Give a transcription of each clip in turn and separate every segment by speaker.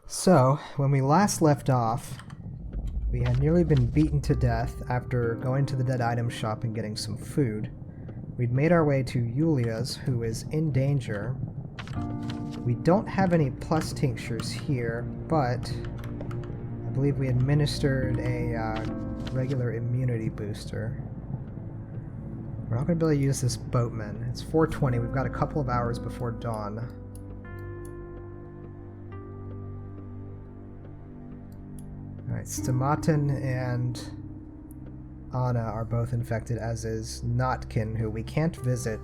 Speaker 1: So, when we last left off, we had nearly been beaten to death after going to the dead item shop and getting some food. We'd made our way to Yulia's, who is in danger. We don't have any plus tinctures here, but I believe we administered a regular immunity booster. We're not going to be able to use this boatman. It's 4:20. We've got a couple of hours before dawn. Alright, Stamatin and Anna are both infected, as is Notkin, who we can't visit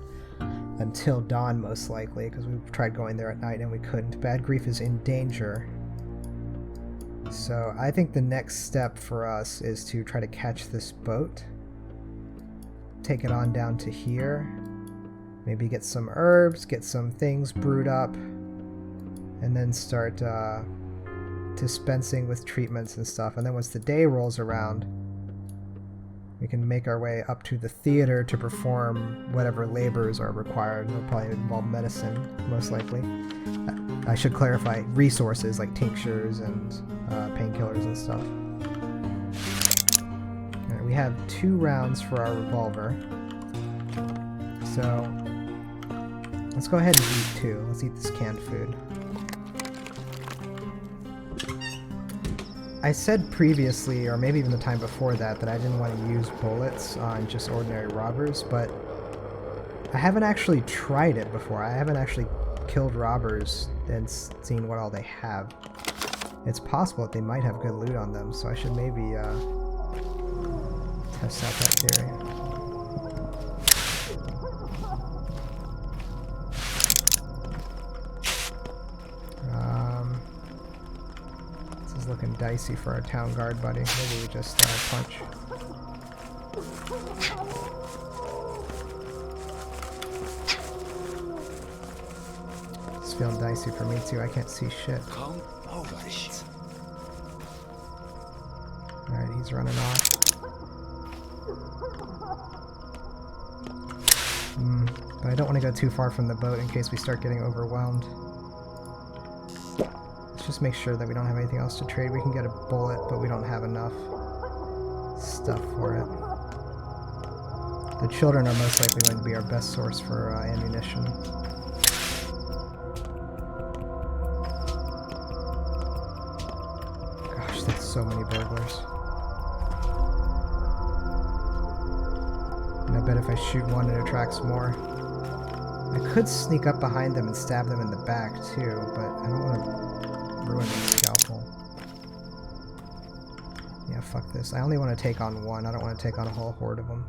Speaker 1: until dawn, most likely, because we've tried going there at night and we couldn't. Bad Grief is in danger. So I think the next step for us is to try to catch this boat, take it on down to here, maybe get some herbs, get some things brewed up, and then start dispensing with treatments and stuff. And then once the day rolls around, we can make our way up to the theater to perform whatever labors are required. It'll probably involve medicine, most likely. I should clarify, resources like tinctures and painkillers and stuff. Alright, we have 2 rounds for our revolver. So let's go ahead and eat 2. Let's eat this canned food. I said previously, or maybe even the time before that, that I didn't want to use bullets on just ordinary robbers, but I haven't actually tried it before. I haven't actually killed robbers and seen what all they have. It's possible that they might have good loot on them, so I should maybe test out that theory. Looking dicey for our town guard buddy. Maybe we just punch. It's feeling dicey for me too. I can't see shit. Alright, he's running off. But I don't want to go too far from the boat in case we start getting overwhelmed. Just make sure that we don't have anything else to trade. We can get a bullet, but we don't have enough stuff for it. The children are most likely going to be our best source for ammunition. Gosh, that's so many burglars. And I bet if I shoot one, it attracts more. I could sneak up behind them and stab them in the back too, but I don't want to ruin my scalpel. Yeah, fuck this. I only want to take on one. I don't want to take on a whole horde of them.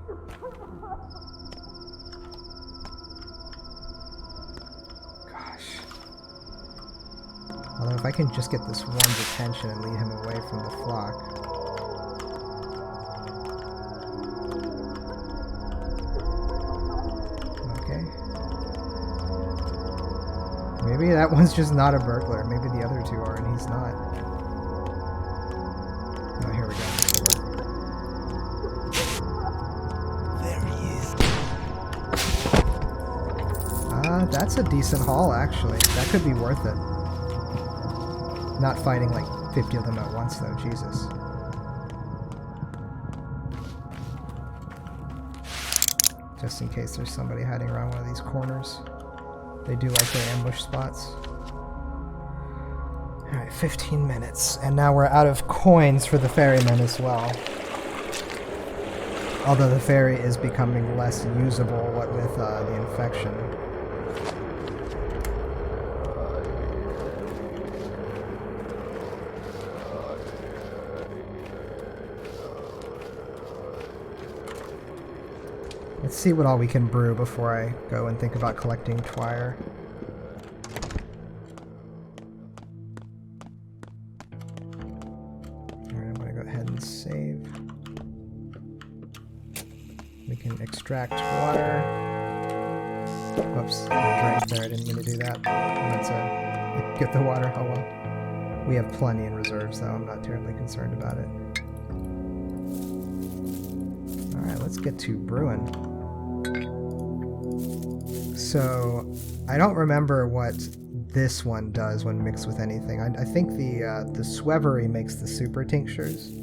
Speaker 1: Gosh. Although if I can just get this one's attention and lead him away from the flock. Okay. Maybe that one's just not a burglar. Maybe the other 2 are and he's not. Oh, here we go.
Speaker 2: There he is.
Speaker 1: That's a decent haul, actually. That could be worth it. Not fighting like 50 of them at once, though. Jesus. Just in case there's somebody hiding around one of these corners. They do like their ambush spots. Alright, 15 minutes. And now we're out of coins for the ferryman as well. Although the ferry is becoming less usable, what with the infection. Let's see what all we can brew before I go and think about collecting twire. Alright, I'm going to go ahead and save. We can extract water. Whoops, I drank there, I didn't mean to do that. I meant to get the water, oh well. We have plenty in reserves though, I'm not terribly concerned about it. Alright, let's get to brewing. So, I don't remember what this one does when mixed with anything. I think the Swevery makes the super tinctures.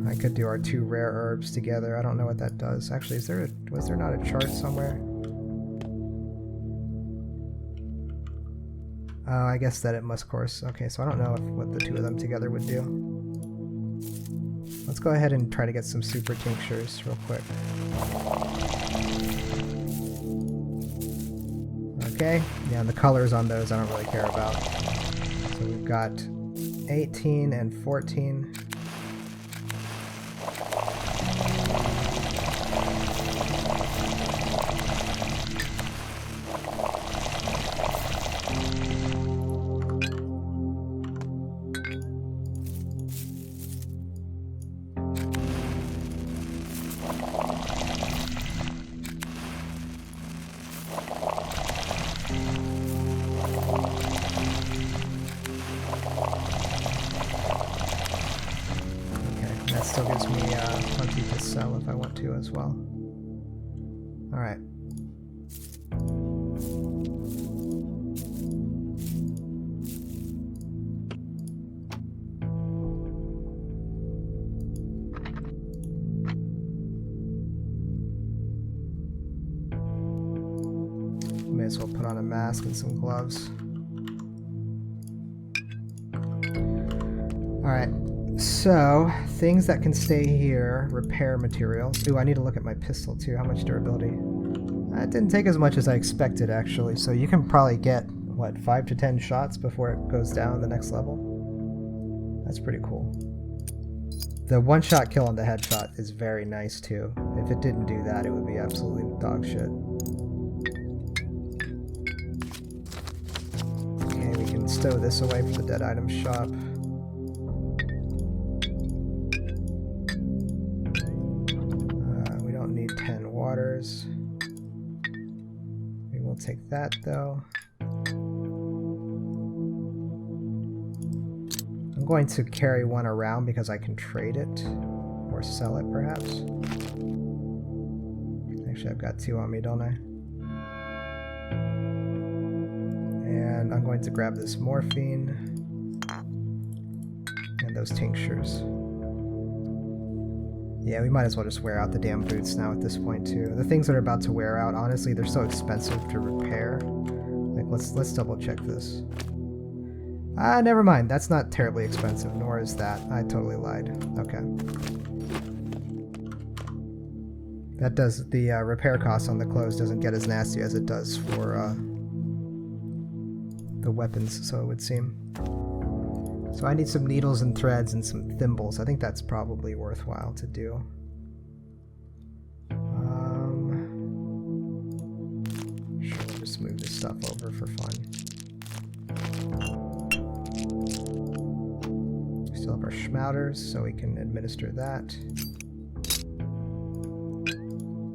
Speaker 1: I could do our 2 rare herbs together. I don't know what that does. Actually, was there not a chart somewhere? Oh, I guess that it must course. Okay, so I don't know what the 2 of them together would do. Let's go ahead and try to get some super tinctures real quick. Okay, yeah, and the colors on those I don't really care about. So we've got 18 and 14. That still gives me plenty to sell if I want to as well. Alright. May as well put on a mask and some gloves. Alright. So, things that can stay here, repair materials. Ooh, I need to look at my pistol too. How much durability? It didn't take as much as I expected, actually. So you can probably get, what, 5 to 10 shots before it goes down the next level? That's pretty cool. The one-shot kill on the headshot is very nice too. If it didn't do that, it would be absolutely dog shit. Okay, we can stow this away from the dead item shop. Waters. We will take that though. I'm going to carry one around because I can trade it or sell it perhaps. Actually, I've got 2 on me, don't I? And I'm going to grab this morphine and those tinctures. Yeah, we might as well just wear out the damn boots now at this point too. The things that are about to wear out, honestly, they're so expensive to repair. Like, let's double check this. Never mind. That's not terribly expensive, nor is that. I totally lied. Okay. That does, the repair cost on the clothes doesn't get as nasty as it does for the weapons, so it would seem. So I need some needles and threads and some thimbles. I think that's probably worthwhile to do. Sure, we'll just move this stuff over for fun. We still have our schmouters, so we can administer that.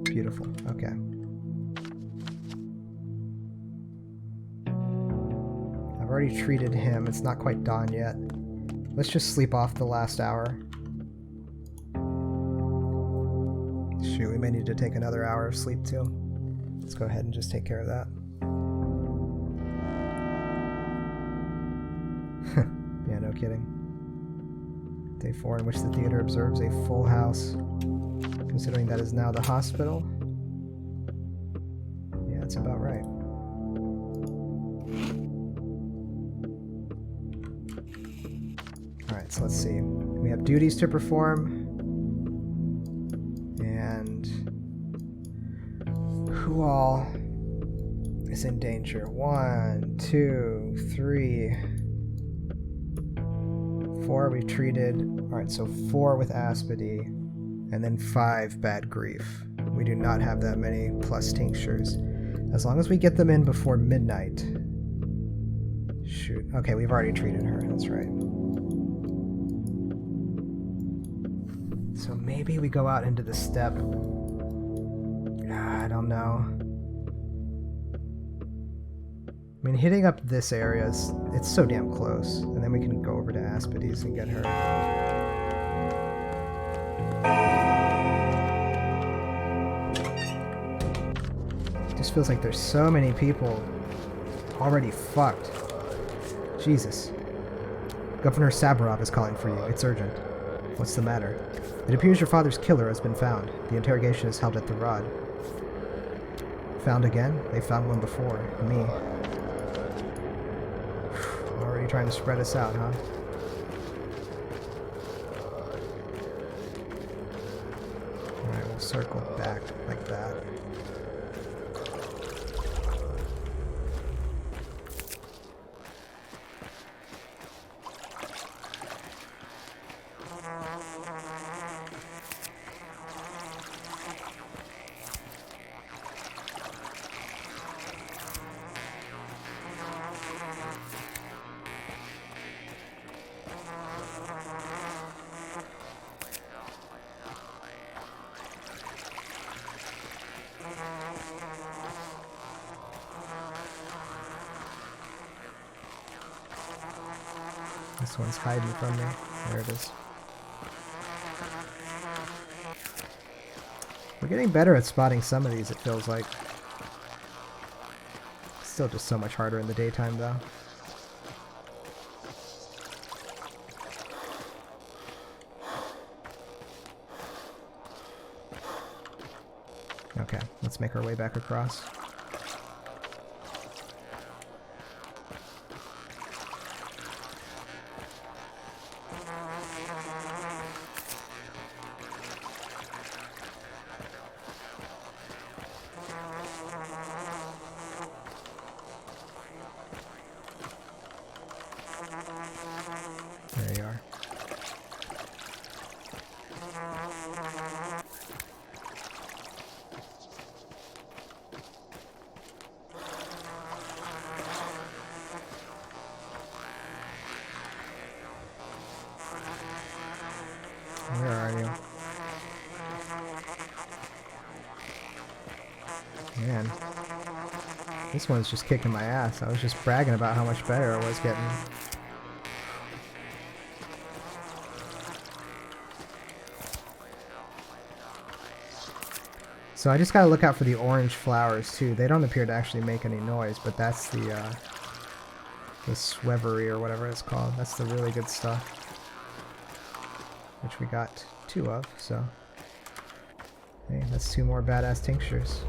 Speaker 1: Beautiful. Okay. I've already treated him. It's not quite dawn yet. Let's just sleep off the last hour. Shoot, we may need to take another hour of sleep too. Let's go ahead and just take care of that. Yeah, no kidding. Day 4 in which the theater observes a full house. Considering that is now the hospital. Yeah, that's about right. Alright, so let's see. We have duties to perform. And who all is in danger? 1, 2, 3, 4 we've treated. Alright, so 4 with Aspedy, and then 5 bad grief. We do not have that many plus tinctures. As long as we get them in before midnight. Shoot. Okay, we've already treated her, that's right. So maybe we go out into the steppe. I don't know. I mean, hitting up this area it's so damn close. And then we can go over to Aspedy's and get her. feels like there's so many people already fucked. Jesus. Governor Saburov is calling for you. It's urgent. What's the matter? It appears your father's killer has been found. The interrogation is held at the Rod. Found again? They found one before. Me. Already trying to spread us out, huh? Alright, we'll circle back like that. This one's hiding from me. There it is. We're getting better at spotting some of these, it feels like. Still just so much harder in the daytime, though. Okay, let's make our way back across. There you are. Where are you? Man. This one's just kicking my ass. I was just bragging about how much better I was getting. So I just gotta look out for the orange flowers too. They don't appear to actually make any noise, but that's the swevery or whatever it's called. That's the really good stuff, which we got 2 of. So hey, that's 2 more badass tinctures.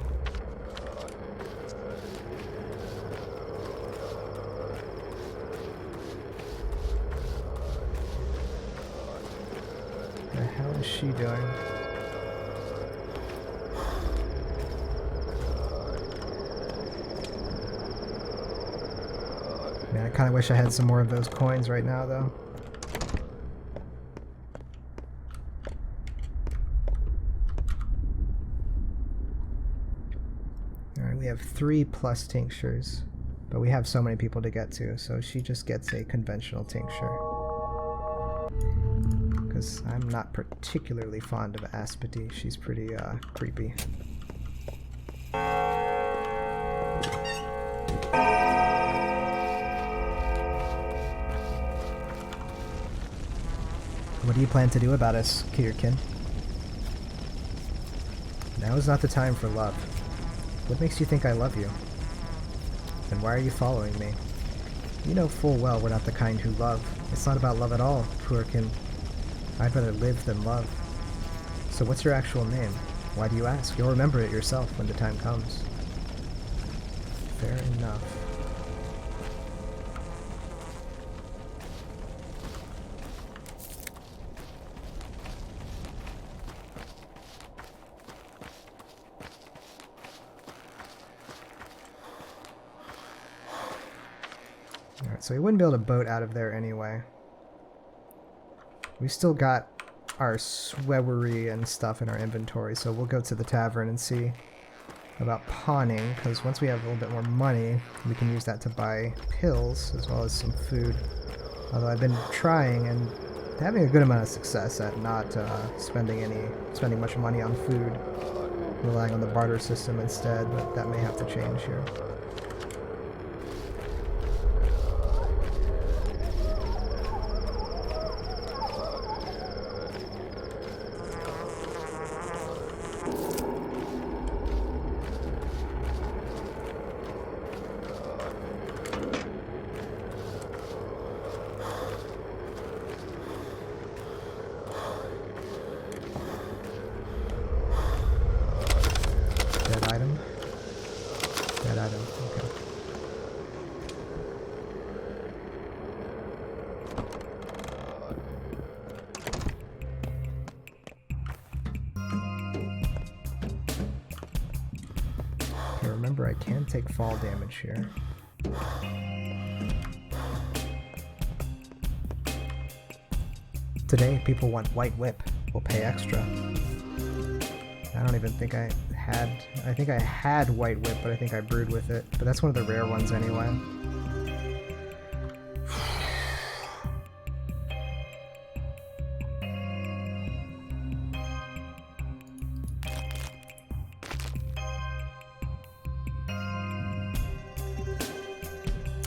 Speaker 1: What the hell is she doing? Man, I kind of wish I had some more of those coins right now, though. Alright, we have 3 plus tinctures, but we have so many people to get to, so she just gets a conventional tincture. Because I'm not particularly fond of Aspity. She's pretty creepy. What do you plan to do about us, Kirkin? Now is not the time for love. What makes you think I love you? Then why are you following me? You know full well we're not the kind who love. It's not about love at all, Kirkin. I'd rather live than love. So what's your actual name? Why do you ask? You'll remember it yourself when the time comes. Fair enough. Alright, so we wouldn't be able to boat out of there anyway. We still got our swewery and stuff in our inventory, so we'll go to the tavern and see about pawning, because once we have a little bit more money, we can use that to buy pills as well as some food. Although I've been trying and having a good amount of success at not spending much money on food, relying on the barter system instead, but that may have to change here. remember I can take fall damage here. Today, people want White Whip. We'll pay extra. I don't even think I had... I think I had White Whip, but I think I brewed with it. But that's one of the rare ones anyway.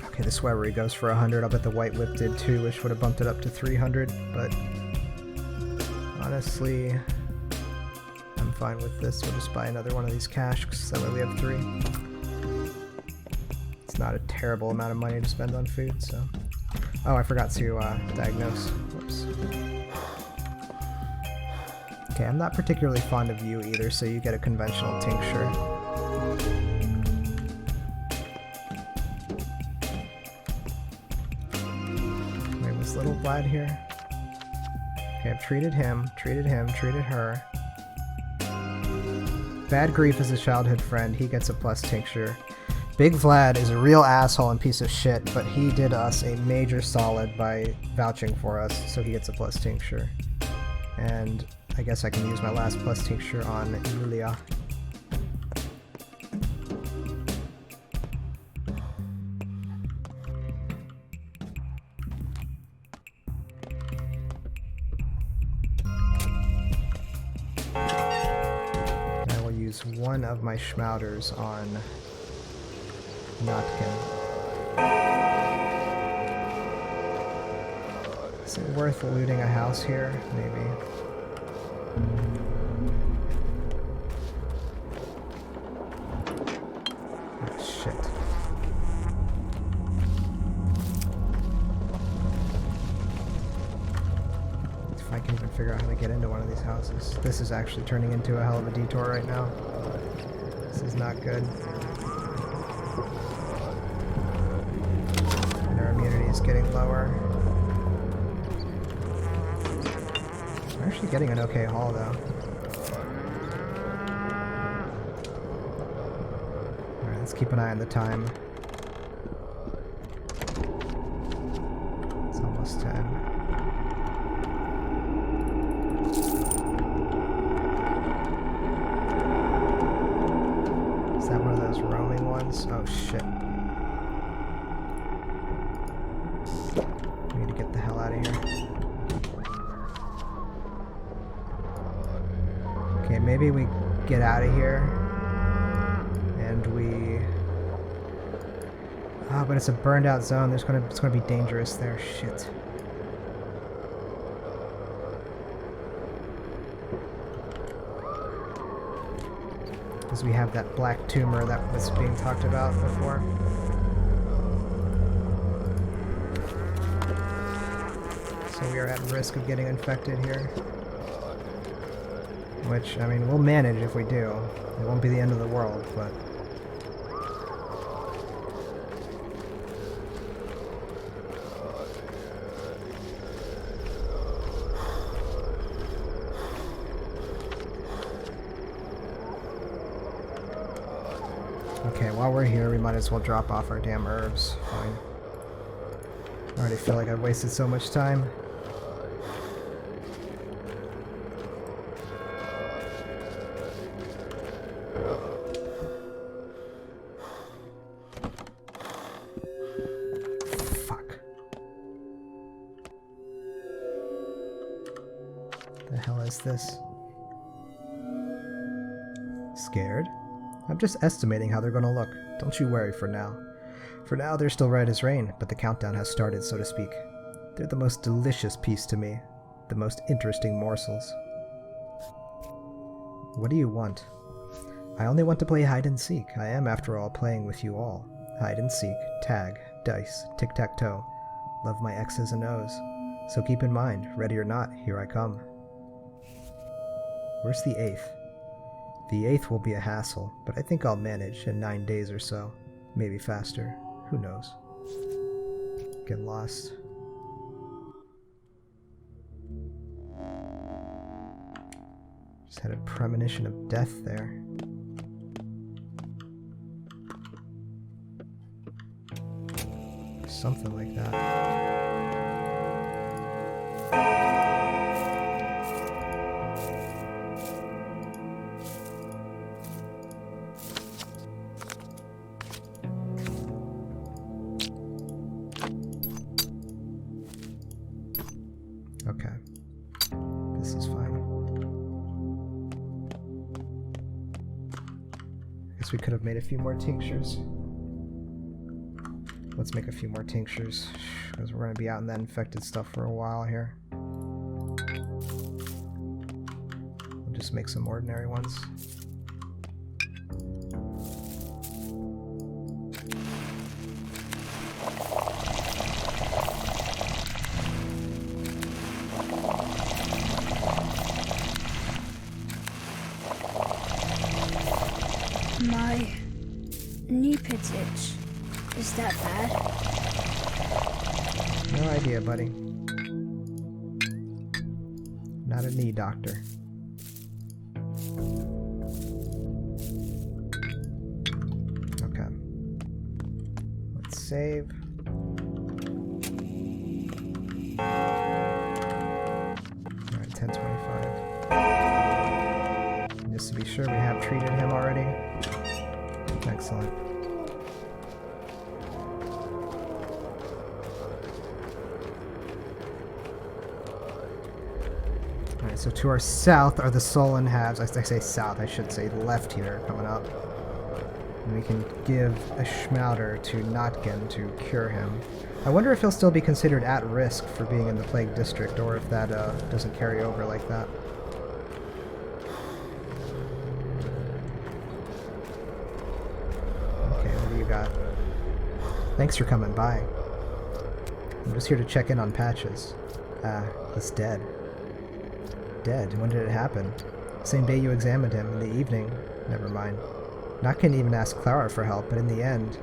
Speaker 1: Okay, this Weaponry goes for 100. I'll bet the White Whip did too, which would have bumped it up to 300, but honestly, I'm fine with this. We'll just buy another one of these casks, that way we have 3. It's not a terrible amount of money to spend on food, so... Oh, I forgot to diagnose. Whoops. Okay, I'm not particularly fond of you either, so you get a conventional tincture. Little Vlad here. Okay, I've treated him, treated her. Bad Grief is a childhood friend. He gets a plus tincture. Big Vlad is a real asshole and piece of shit, but he did us a major solid by vouching for us, so he gets a plus tincture. And I guess I can use my last plus tincture on Yulia. One of my Schmouters on Notkin. Is it worth looting a house here? Maybe. Oh, shit. If I can even figure out how to get into one of these houses. This is actually turning into a hell of a detour right now. This is not good. And our immunity is getting lower. We're actually getting an okay haul though. Alright, let's keep an eye on the time. It's almost 10. Is that one of those roaming ones? Oh shit. We need to get the hell out of here. Okay, maybe we get out of here and we... Ah, but it's a burned out zone. It's gonna be dangerous there. Shit. Because we have that black tumor that was being talked about before. So we are at risk of getting infected here. Which, I mean, we'll manage if we do. It won't be the end of the world, but... Okay, while we're here, we might as well drop off our damn herbs. Fine. I already feel like I've wasted so much time. Fuck. The hell is this? Scared? I'm just estimating how they're gonna look. Don't you worry for now. For now, they're still red as rain, but the countdown has started, so to speak. They're the most delicious piece to me. The most interesting morsels. What do you want? I only want to play hide and seek. I am, after all, playing with you all. Hide and seek, tag, dice, tic-tac-toe. Love my X's and O's. So keep in mind, ready or not, here I come. Where's the 8th? The 8th will be a hassle, but I think I'll manage in 9 days or so. Maybe faster. Who knows? Get lost. Just had a premonition of death there. something like that. Okay. This is fine. Guess we could have made a few more tinctures. Let's make a few more tinctures, because we're going to be out in that infected stuff for a while here. We'll just make some ordinary ones.
Speaker 3: My knee pits itch. Is that bad?
Speaker 1: No idea, buddy. Not a knee doctor. Okay. Let's save. Alright, 1025. Just to be sure we have treated him already. Excellent. Alright, so to our south are the sullen halves. I say south, I should say left here coming up. And we can give a schmouter to Notkin to cure him. I wonder if he'll still be considered at risk for being in the plague district, or if that doesn't carry over like that. Got. Thanks for coming by. I'm just here to check in on Patches. He's dead. Dead? When did it happen? Same day you examined him, in the evening. Never mind. Notkin even asked Clara for help, but in the end,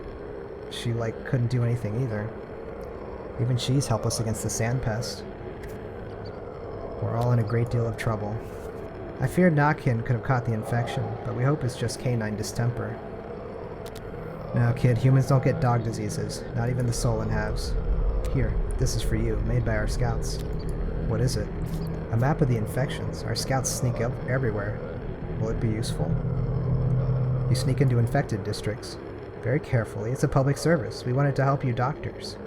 Speaker 1: she, couldn't do anything either. Even she's helpless against the sand pest. We're all in a great deal of trouble. I feared Notkin could have caught the infection, but we hope it's just canine distemper. No, kid, humans don't get dog diseases, not even the Solon halves. Here, this is for you, made by our scouts. What is it? A map of the infections. Our scouts sneak up everywhere. Will it be useful? You sneak into infected districts. Very carefully. It's a public service. We wanted to help you doctors.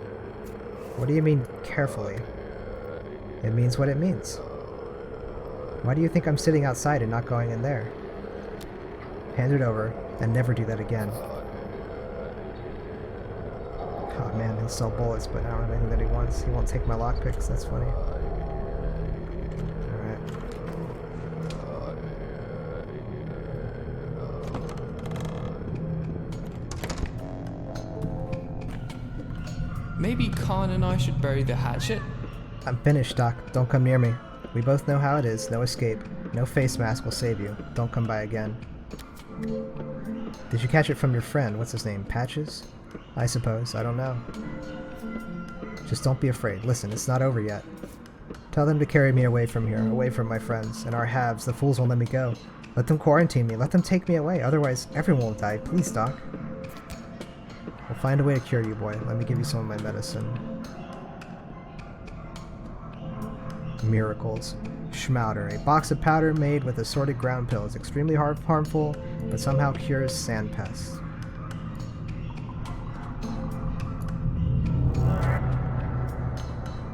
Speaker 1: What do you mean, carefully? It means what it means. Why do you think I'm sitting outside and not going in there? Hand it over, and never do that again. Oh man, he'll sell bullets, but I don't have anything that he wants. He won't take my lockpicks, that's funny. Alright.
Speaker 4: Maybe Khan and I should bury the hatchet?
Speaker 1: I'm finished, Doc. Don't come near me. We both know how it is. No escape. No face mask will save you. Don't come by again. Did you catch it from your friend? What's his name? Patches? I suppose. I don't know. Just don't be afraid. Listen, it's not over yet. Tell them to carry me away from here, away from my friends, and our halves. The fools won't let me go. Let them quarantine me. Let them take me away. Otherwise, everyone will die. Please, Doc. We'll find a way to cure you, boy. Let me give you some of my medicine. Miracles. Schmouter. A box of powder made with assorted ground pills. Extremely harmful, but somehow cures sand pests.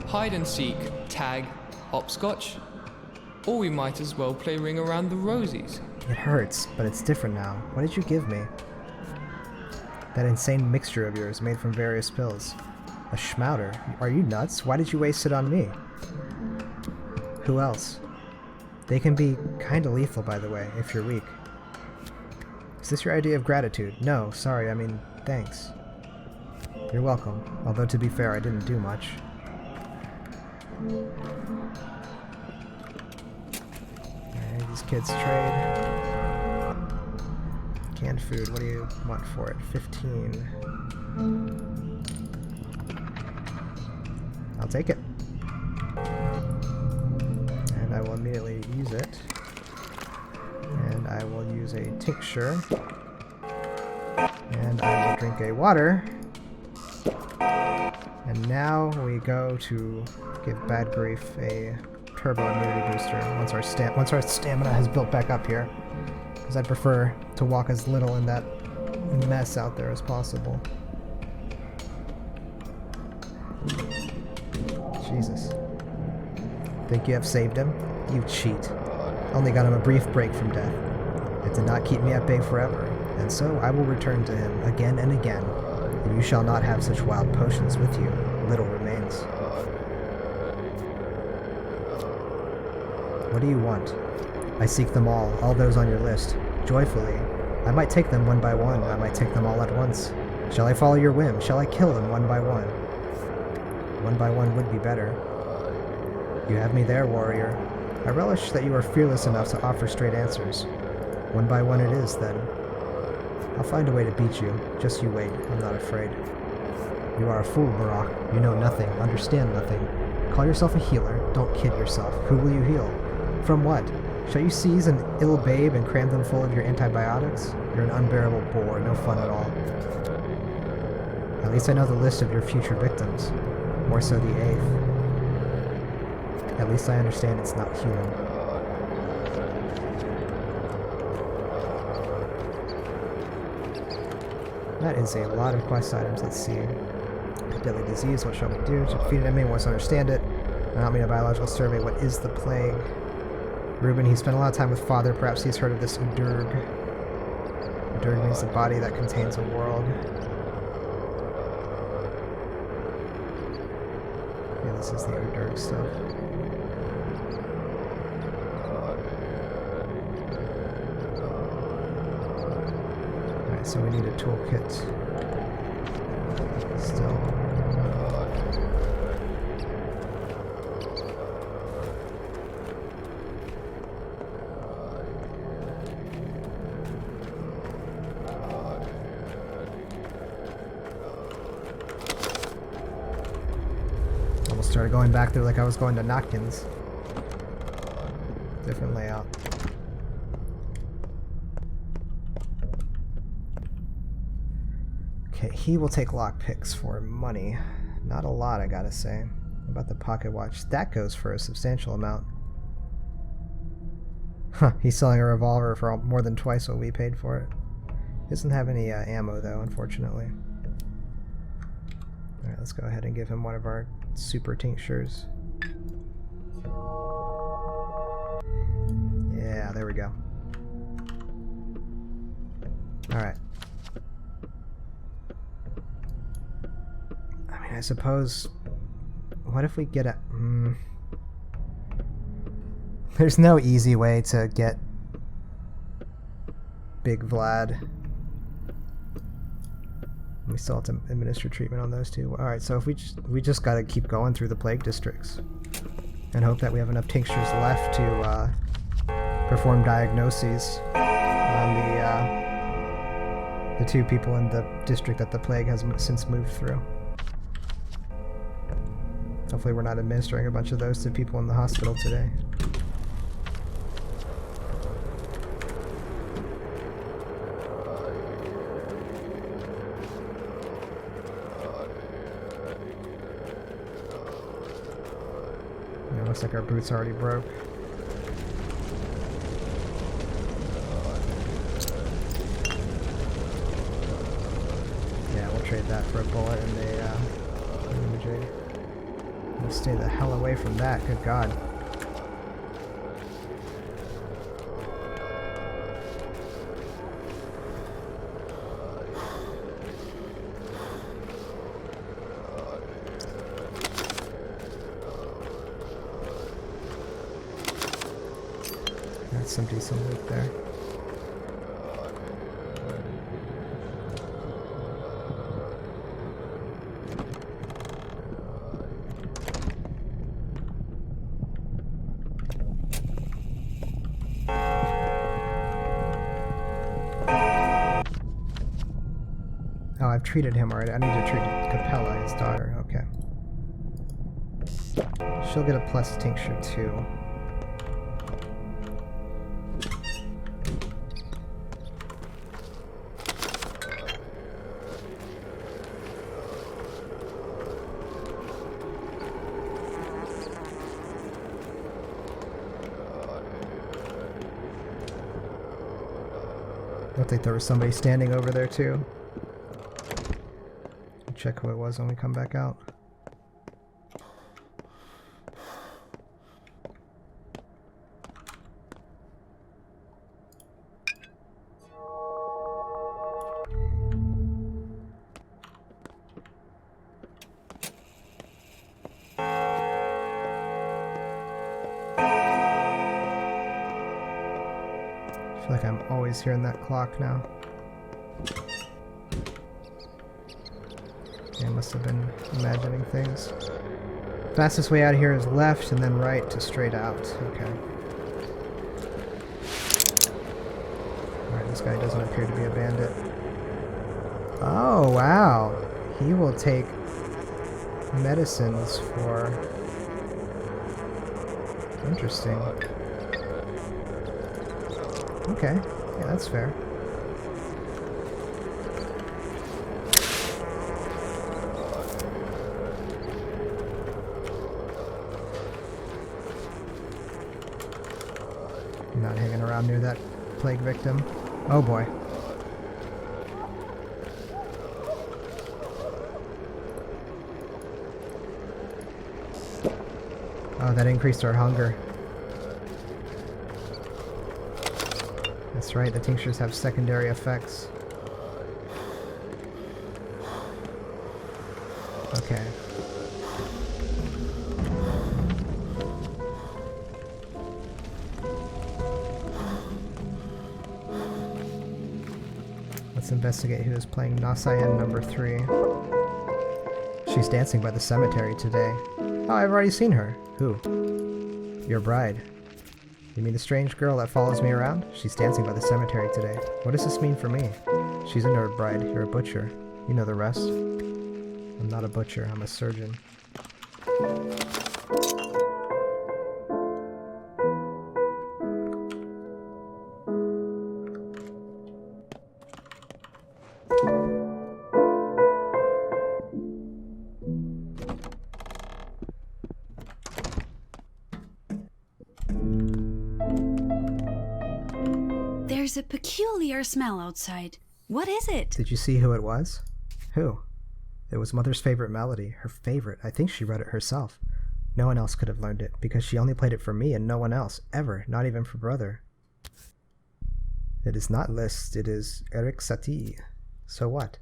Speaker 4: Hide and seek, tag, hopscotch? Or we might as well play Ring Around the Rosies.
Speaker 1: It hurts, but it's different now. What did you give me? That insane mixture of yours made from various pills. A schmouter? Are you nuts? Why did you waste it on me? Who else? They can be kinda lethal, by the way, if you're weak. Is this your idea of gratitude? No, sorry, I mean, thanks. You're welcome. Although, to be fair, I didn't do much. Alright, these kids trade. Canned food, what do you want for it? 15. I'll take it. And I will immediately use it. And I will use a tincture. And I will drink a water. And now we go to give Bad Grief a turbo immunity booster once our stamina has built back up here. Because I'd prefer to walk as little in that mess out there as possible. Jesus. Think you have saved him? You cheat. Only got him a brief break from death. It did not keep me at bay forever, and so I will return to him again and again. If you shall not have such wild potions with you, little remains. What do you want? I seek them all those on your list, joyfully. I might take them one by one, I might take them all at once. Shall I follow your whim? Shall I kill them one by one? One by one would be better. You have me there, warrior. I relish that you are fearless enough to offer straight answers. One by one it is, then. I'll find a way to beat you. Just you wait. I'm not afraid. You are a fool, Barak. You know nothing, understand nothing. Call yourself a healer. Don't kid yourself. Who will you heal? From what? Shall you seize an ill babe and cram them full of your antibiotics? You're an unbearable bore. No fun at all. At least I know the list of your future victims. More so the 8th. At least I understand it's not human. That is a lot of quest items. Let's see. A deadly disease, what shall we do? To defeat an enemy, wants to understand it. Not mean a biological survey, what is the plague? Reuben, he spent a lot of time with Father. Perhaps he's heard of this Udurg. Udurg means the body that contains a world. Yeah, this is the Udurg stuff. Alright, so we need a toolkit. Still. Started going back there like I was going to Notkins. Different layout. Okay, he will take lockpicks for money. Not a lot, I gotta say. What about the pocket watch? That goes for a substantial amount. Huh, he's selling a revolver for more than twice what we paid for it. Doesn't have any ammo though, unfortunately. Alright, let's go ahead and give him one of our super tinctures. Yeah, there we go. Alright. I mean, I suppose... What if we get a... There's no easy way to get Big Vlad. We still have to administer treatment on those two. Alright, so if we just gotta keep going through the plague districts and hope that we have enough tinctures left to perform diagnoses on the two people in the district that the plague has since moved through. Hopefully we're not administering a bunch of those to people in the hospital today. Looks like our boots already broke. Yeah, we'll trade that for a bullet and a imagery. We'll stay the hell away from that, good god. That's some decent loot there. Oh, I've treated him already. I need to treat Capella, his daughter. Okay. She'll get a plus tincture too. Looked like there was somebody standing over there too. Check who it was when we come back out. I feel like I'm always hearing that clock now. I must have been imagining things. Fastest way out of here is left and then right to straight out. Okay. Alright, this guy doesn't appear to be a bandit. Oh, wow. He will take medicines for... Interesting. Okay. Yeah, that's fair. Not hanging around near that plague victim. Oh boy. Oh, that increased our hunger. That's right, the tinctures have secondary effects. Okay. Let's investigate who is playing Nasayan number 3. She's dancing by the cemetery today. Oh, I've already seen her. Who? Your bride. You mean the strange girl that follows me around? She's dancing by the cemetery today. What does this mean for me? She's a nerd bride. You're a butcher. You know the rest. I'm not a butcher. I'm a surgeon.
Speaker 5: There's a peculiar smell outside. What is it?
Speaker 1: Did you see who it was? Who? It was Mother's favorite melody. Her favorite. I think she wrote it herself. No one else could have learned it, because she only played it for me and no one else, ever, not even for Brother. It is not Liszt, it is Eric Satie. So what?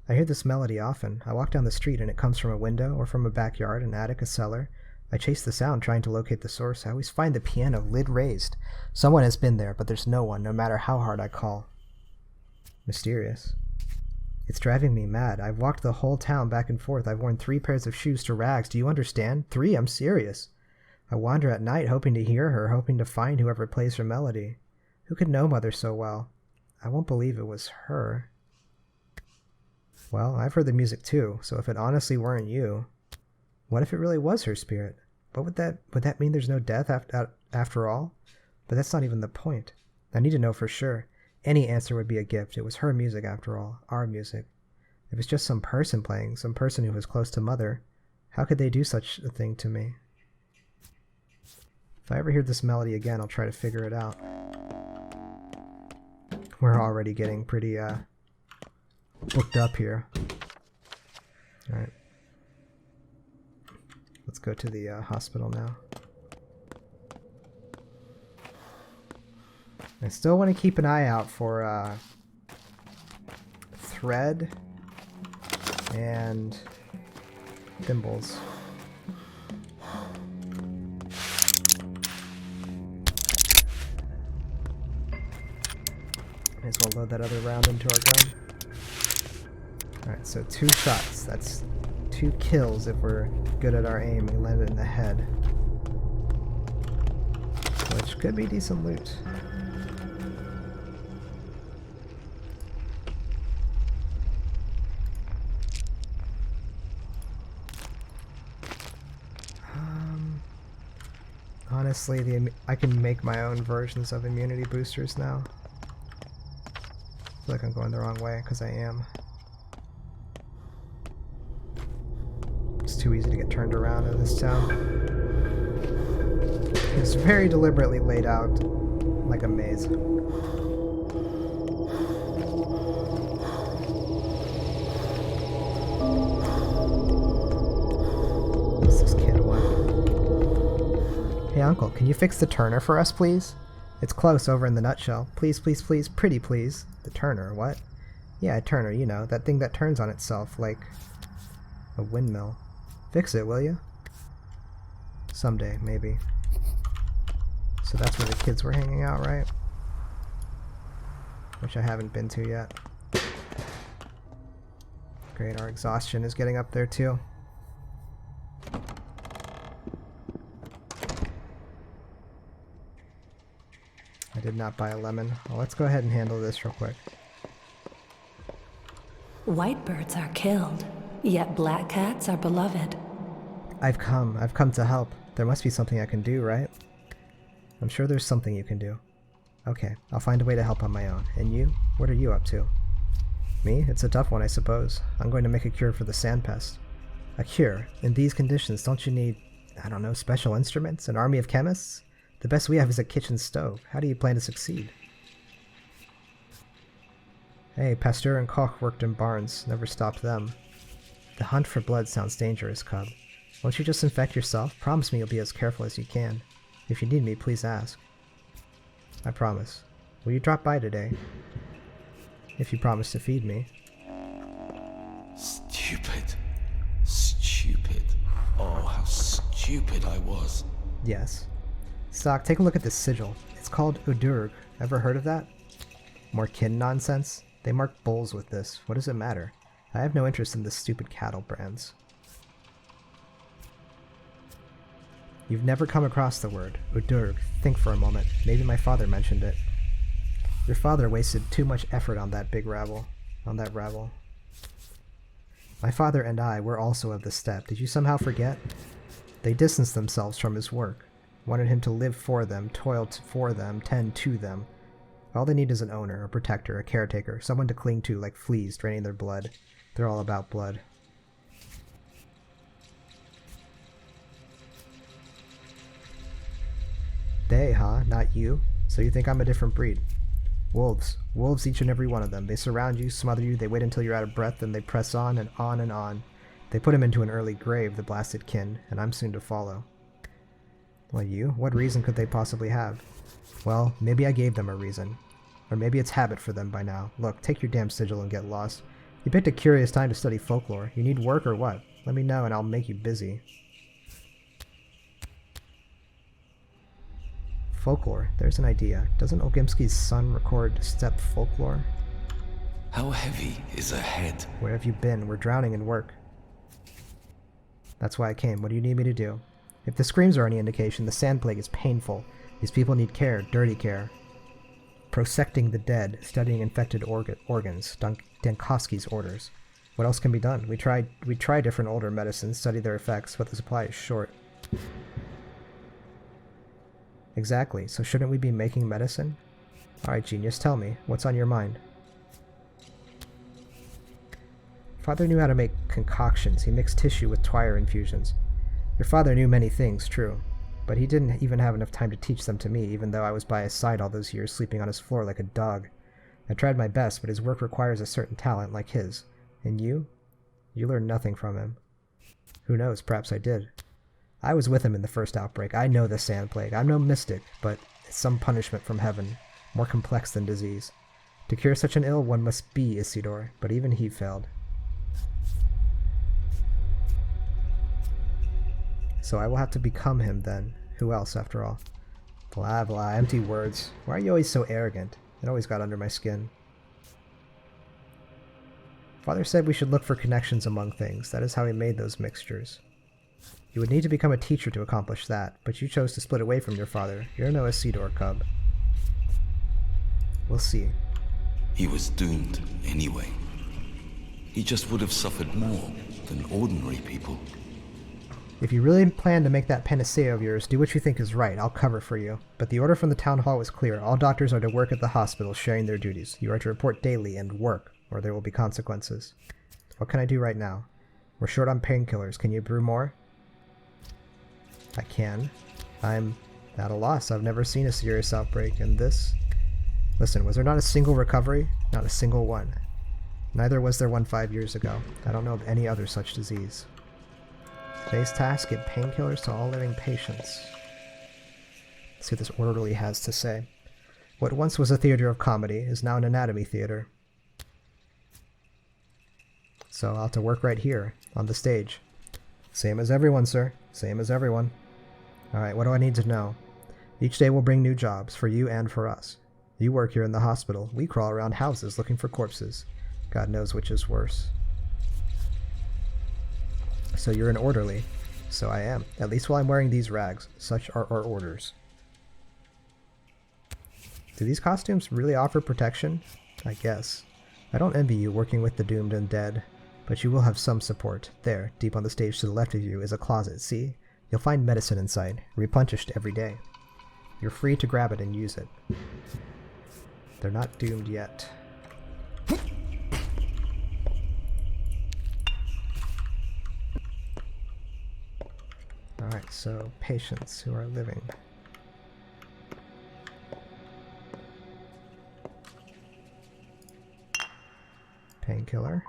Speaker 1: I hear this melody often. I walk down the street and it comes from a window, or from a backyard, an attic, a cellar. I chase the sound, trying to locate the source. I always find the piano lid raised. Someone has been there, but there's no one, no matter how hard I call. Mysterious. It's driving me mad. I've walked the whole town back and forth. I've worn 3 pairs of shoes to rags. Do you understand? 3, I'm serious. I wander at night, hoping to hear her, hoping to find whoever plays her melody. Who could know Mother so well? I won't believe it was her. Well, I've heard the music too, so if it honestly weren't you... What if it really was her spirit? What would that mean there's no death after all? But that's not even the point. I need to know for sure. Any answer would be a gift. It was her music after all. Our music. If it's just some person playing, some person who was close to Mother, how could they do such a thing to me? If I ever hear this melody again, I'll try to figure it out. We're already getting pretty booked up here. Alright. Let's go to the hospital now. I still want to keep an eye out for thread and thimbles. May as well load that other round into our gun. Alright, so 2 shots. That's 2 kills if we're good at our aim. We land it in the head. Which could be decent loot. Honestly, I can make my own versions of immunity boosters now. I feel like I'm going the wrong way, because I am. It's too easy to get turned around in this town. It's very deliberately laid out like a maze. Hey uncle, can you fix the turner for us, please? It's close over in the nutshell. Please, please, please, pretty please. The turner, what? Yeah, a turner, you know, that thing that turns on itself, like a windmill. Fix it, will you? Someday, maybe. So that's where the kids were hanging out, right? Which I haven't been to yet. Great, our exhaustion is getting up there too. I did not buy a lemon. Well, let's go ahead and handle this real quick.
Speaker 6: White birds are killed, yet black cats are beloved.
Speaker 1: I've come to help. There must be something I can do, right? I'm sure there's something you can do. Okay, I'll find a way to help on my own. And you? What are you up to? Me? It's a tough one, I suppose. I'm going to make a cure for the sand pest. A cure? In these conditions, don't you need, I don't know, special instruments? An army of chemists? The best we have is a kitchen stove. How do you plan to succeed? Hey, Pasteur and Koch worked in barns. Never stopped them. The hunt for blood sounds dangerous, Cub. Won't you just infect yourself? Promise me you'll be as careful as you can. If you need me, please ask. I promise. Will you drop by today? If you promise to feed me.
Speaker 2: Stupid. Stupid. Oh, how stupid I was.
Speaker 1: Yes. Sock, take a look at this sigil. It's called Udurg. Ever heard of that? More kin nonsense? They mark bulls with this. What does it matter? I have no interest in this stupid cattle brands. You've never come across the word. Udurg. Think for a moment. Maybe my father mentioned it. Your father wasted too much effort on that rabble. My father and I were also of the steppe. Did you somehow forget? They distanced themselves from his work. Wanted him to live for them, toil for them, tend to them. All they need is an owner, a protector, a caretaker, someone to cling to like fleas draining their blood. They're all about blood. They, huh? Not you? So you think I'm a different breed? Wolves. Wolves, each and every one of them. They surround you, smother you, they wait until you're out of breath, then they press on and on and on. They put him into an early grave, the blasted kin, and I'm soon to follow. Well, you? What reason could they possibly have? Well, maybe I gave them a reason. Or maybe it's habit for them by now. Look, take your damn sigil and get lost. You picked a curious time to study folklore. You need work or what? Let me know and I'll make you busy. Folklore. There's an idea. Doesn't Ogimski's son record steppe folklore?
Speaker 2: How heavy is a head?
Speaker 1: Where have you been? We're drowning in work. That's why I came. What do you need me to do? If the screams are any indication, the sand plague is painful. These people need care, dirty care. Prosecting the dead, studying infected organs, Dankowski's orders. What else can be done? We try different older medicines, study their effects, but the supply is short. Exactly, so shouldn't we be making medicine? Alright, genius, tell me, what's on your mind? Father knew how to make concoctions. He mixed tissue with twire infusions. Your father knew many things, true, but he didn't even have enough time to teach them to me, even though I was by his side all those years, sleeping on his floor like a dog. I tried my best, but his work requires a certain talent like his. And you? You learned nothing from him. Who knows, perhaps I did. I was with him in the first outbreak. I know the sand plague. I'm no mystic, but it's some punishment from heaven, more complex than disease. To cure such an ill, one must be Isidore, but even he failed. So I will have to become him then. Who else, after all? Blah, blah, empty words. Why are you always so arrogant? It always got under my skin. Father said we should look for connections among things. That is how he made those mixtures. You would need to become a teacher to accomplish that, but you chose to split away from your father. You're no Isidore, Cub. We'll see.
Speaker 2: He was doomed anyway. He just would have suffered more than ordinary people.
Speaker 1: If you really plan to make that panacea of yours, do what you think is right. I'll cover for you. But the order from the town hall was clear. All doctors are to work at the hospital, sharing their duties. You are to report daily and work, or there will be consequences. What can I do right now? We're short on painkillers. Can you brew more? I can. I'm at a loss. I've never seen a serious outbreak, and this... Listen, was there not a single recovery? Not a single one. Neither was there one 5 years ago. I don't know of any other such disease. Today's task, get painkillers to all living patients. See what this orderly has to say. What once was a theater of comedy is now an anatomy theater. So I'll have to work right here, on the stage. Same as everyone, sir. Same as everyone. Alright, what do I need to know? Each day will bring new jobs, for you and for us. You work here in the hospital. We crawl around houses looking for corpses. God knows which is worse. So you're an orderly. So I am. At least while I'm wearing these rags. Such are our orders. Do these costumes really offer protection? I guess. I don't envy you working with the doomed and dead. But you will have some support. There, deep on the stage to the left of you, is a closet, see? You'll find medicine inside, replenished every day. You're free to grab it and use it. They're not doomed yet. Alright, so patients who are living. Painkiller.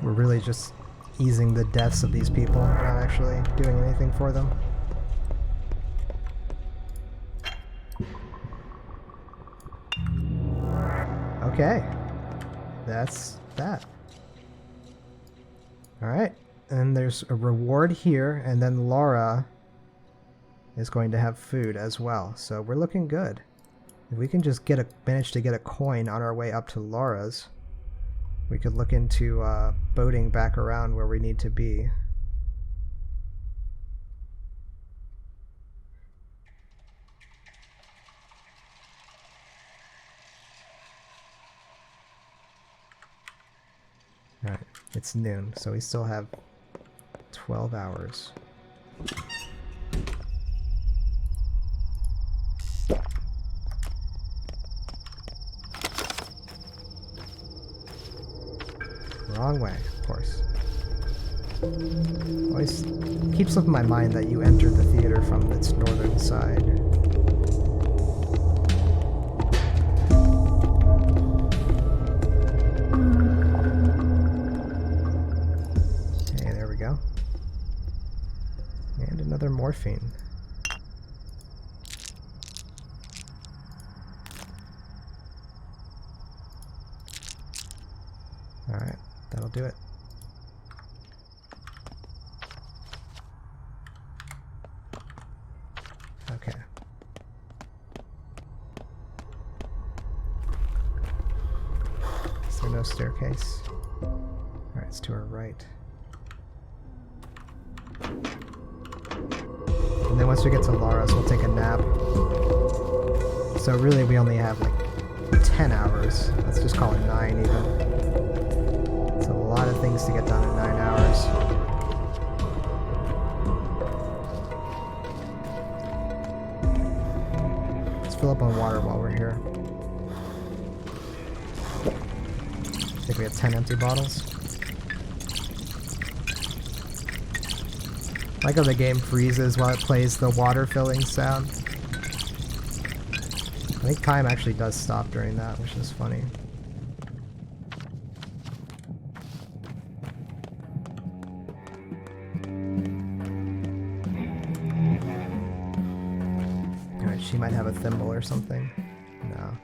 Speaker 1: We're really just easing the deaths of these people, not actually doing anything for them. Okay. That's that. Alright. And there's a reward here, and then Laura is going to have food as well. So we're looking good. If we can just manage to get a coin on our way up to Laura's, we could look into boating back around where we need to be. Alright, it's noon, so we still have 12 hours. Wrong way, of course. Always keeps slipping my mind that you entered the theater from its northern side. Okay, there we go. And another morphine. Alright. That'll do it. Okay. Is there no staircase? Alright, it's to our right. And then once we get to Laura's, we'll take a nap. So really we only have like 10 hours. Let's just call it 9 even. A lot of things to get done in 9 hours. Let's fill up on water while we're here. I think we have 10 empty bottles. I like how the game freezes while it plays the water filling sound. I think time actually does stop during that, which is funny. She might have a thimble or something. No.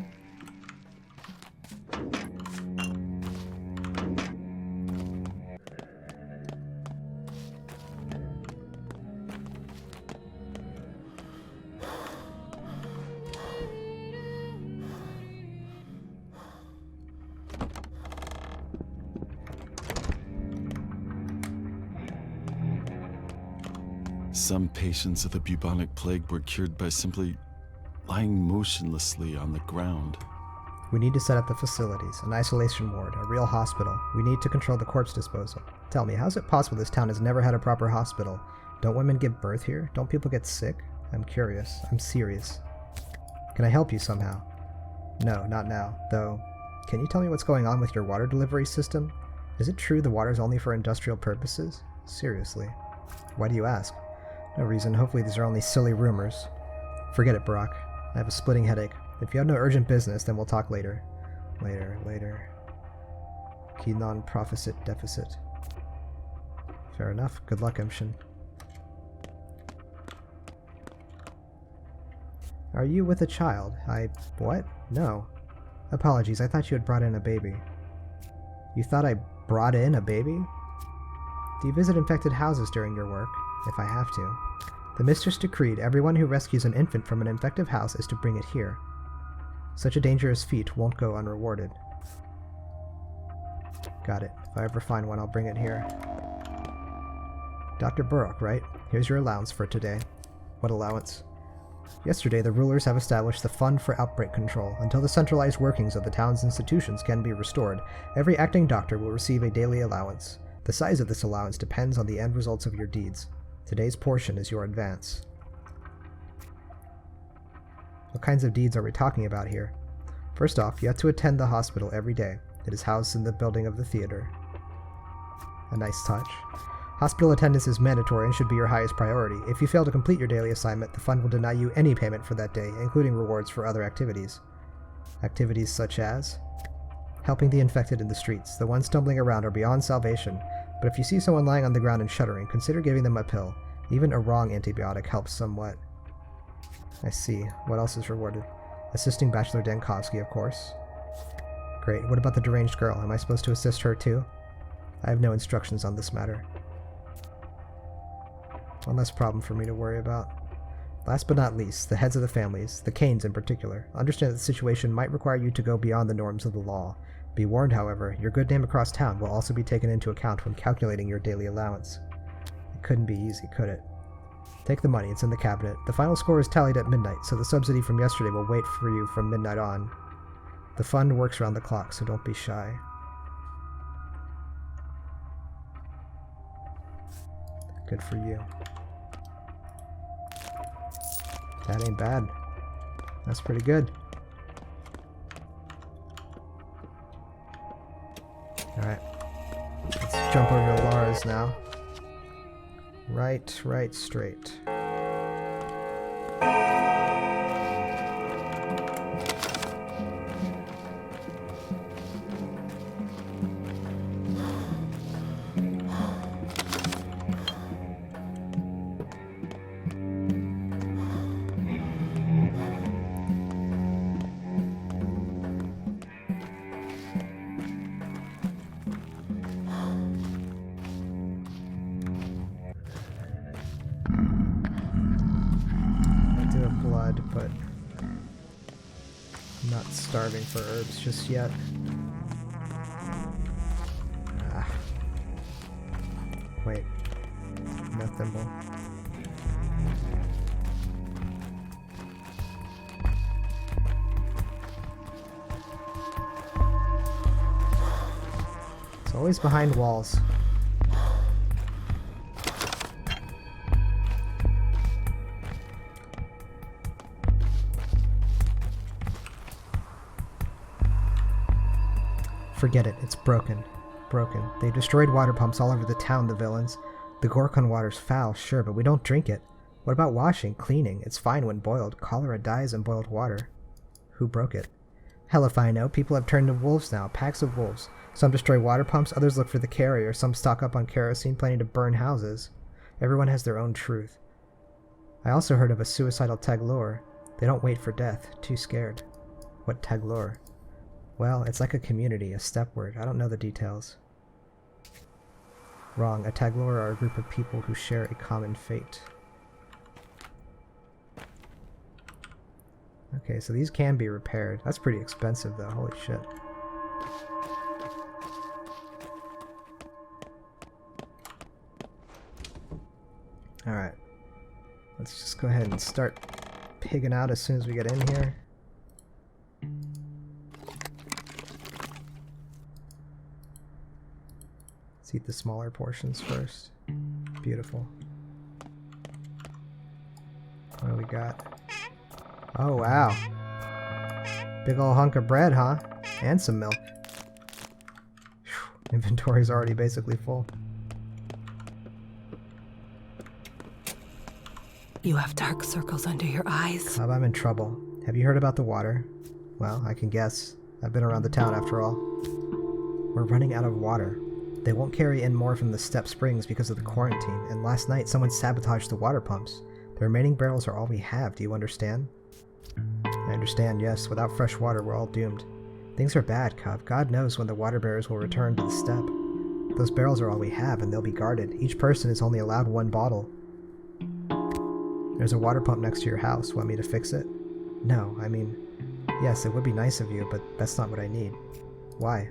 Speaker 7: Some patients of the bubonic plague were cured by simply lying motionlessly on the ground.
Speaker 1: We need to set up the facilities, an isolation ward, a real hospital. We need to control the corpse disposal. Tell me, how is it possible this town has never had a proper hospital? Don't women give birth here? Don't people get sick? I'm curious. I'm serious. Can I help you somehow? No, not now. Though, can you tell me what's going on with your water delivery system? Is it true the water's only for industrial purposes? Seriously. Why do you ask? No reason. Hopefully these are only silly rumors. Forget it, Brock. I have a splitting headache. If you have no urgent business, then we'll talk later. Later. Key non-profit deficit. Fair enough. Good luck, Emshin. Are you with a child? What? No. Apologies, I thought you had brought in a baby. You thought I brought in a baby? Do you visit infected houses during your work? If I have to. The mistress decreed everyone who rescues an infant from an infected house is to bring it here. Such a dangerous feat won't go unrewarded. Got it. If I ever find one, I'll bring it here. Dr. Burrock, right? Here's your allowance for today. What allowance? Yesterday, the rulers have established the Fund for Outbreak Control. Until the centralized workings of the town's institutions can be restored, every acting doctor will receive a daily allowance. The size of this allowance depends on the end results of your deeds. Today's portion is your advance. What kinds of deeds are we talking about here? First off, you have to attend the hospital every day. It is housed in the building of the theater. A nice touch. Hospital attendance is mandatory and should be your highest priority. If you fail to complete your daily assignment, the fund will deny you any payment for that day, including rewards for other activities. Activities such as helping the infected in the streets. The ones stumbling around are beyond salvation, but if you see someone lying on the ground and shuddering, consider giving them a pill. Even a wrong antibiotic helps somewhat. I see. What else is rewarded? Assisting Bachelor Dankovsky, of course. Great. What about the deranged girl? Am I supposed to assist her too? I have no instructions on this matter. One less problem for me to worry about. Last but not least, the heads of the families, the Kanes in particular, understand that the situation might require you to go beyond the norms of the law. Be warned, however, your good name across town will also be taken into account when calculating your daily allowance. It couldn't be easy, could it? Take the money, it's in the cabinet. The final score is tallied at midnight, so the subsidy from yesterday will wait for you from midnight on. The fund works around the clock, so don't be shy. Good for you. That ain't bad. That's pretty good. Alright. Let's jump over to Lars now. Right, straight. But I'm not starving for herbs just yet. Wait. No thimble. It's always behind walls. Forget it, it's broken. They've destroyed water pumps all over the town, the villains. The Gorkon water's foul, sure, but we don't drink it. What about washing, cleaning? It's fine when boiled. Cholera dies in boiled water. Who broke it? Hell if I know. People have turned to wolves now, packs of wolves. Some destroy water pumps, others look for the carrier, some stock up on kerosene, planning to burn houses. Everyone has their own truth. I also heard of a suicidal Taglor. They don't wait for death, too scared. What Taglor? Well, it's like a community, a step word. I don't know the details. Wrong. A Taglor are a group of people who share a common fate. Okay, so these can be repaired. That's pretty expensive, though. Holy shit. Alright. Let's just go ahead and start pigging out as soon as we get in here. Let's eat the smaller portions first. Beautiful. What do we got? Oh, wow. Big ol' hunk of bread, huh? And some milk. Whew. Inventory's already basically full.
Speaker 6: You have dark circles under your eyes.
Speaker 1: I'm in trouble. Have you heard about the water? Well, I can guess. I've been around the town after all. We're running out of water. They won't carry in more from the Step Springs because of the quarantine, and last night someone sabotaged the water pumps. The remaining barrels are all we have, do you understand? I understand, yes. Without fresh water, we're all doomed. Things are bad, Cub. God knows when the water bearers will return to the Step. Those barrels are all we have, and they'll be guarded. Each person is only allowed one bottle. There's a water pump next to your house. Want me to fix it? No, I mean, yes, it would be nice of you, but that's not what I need. Why?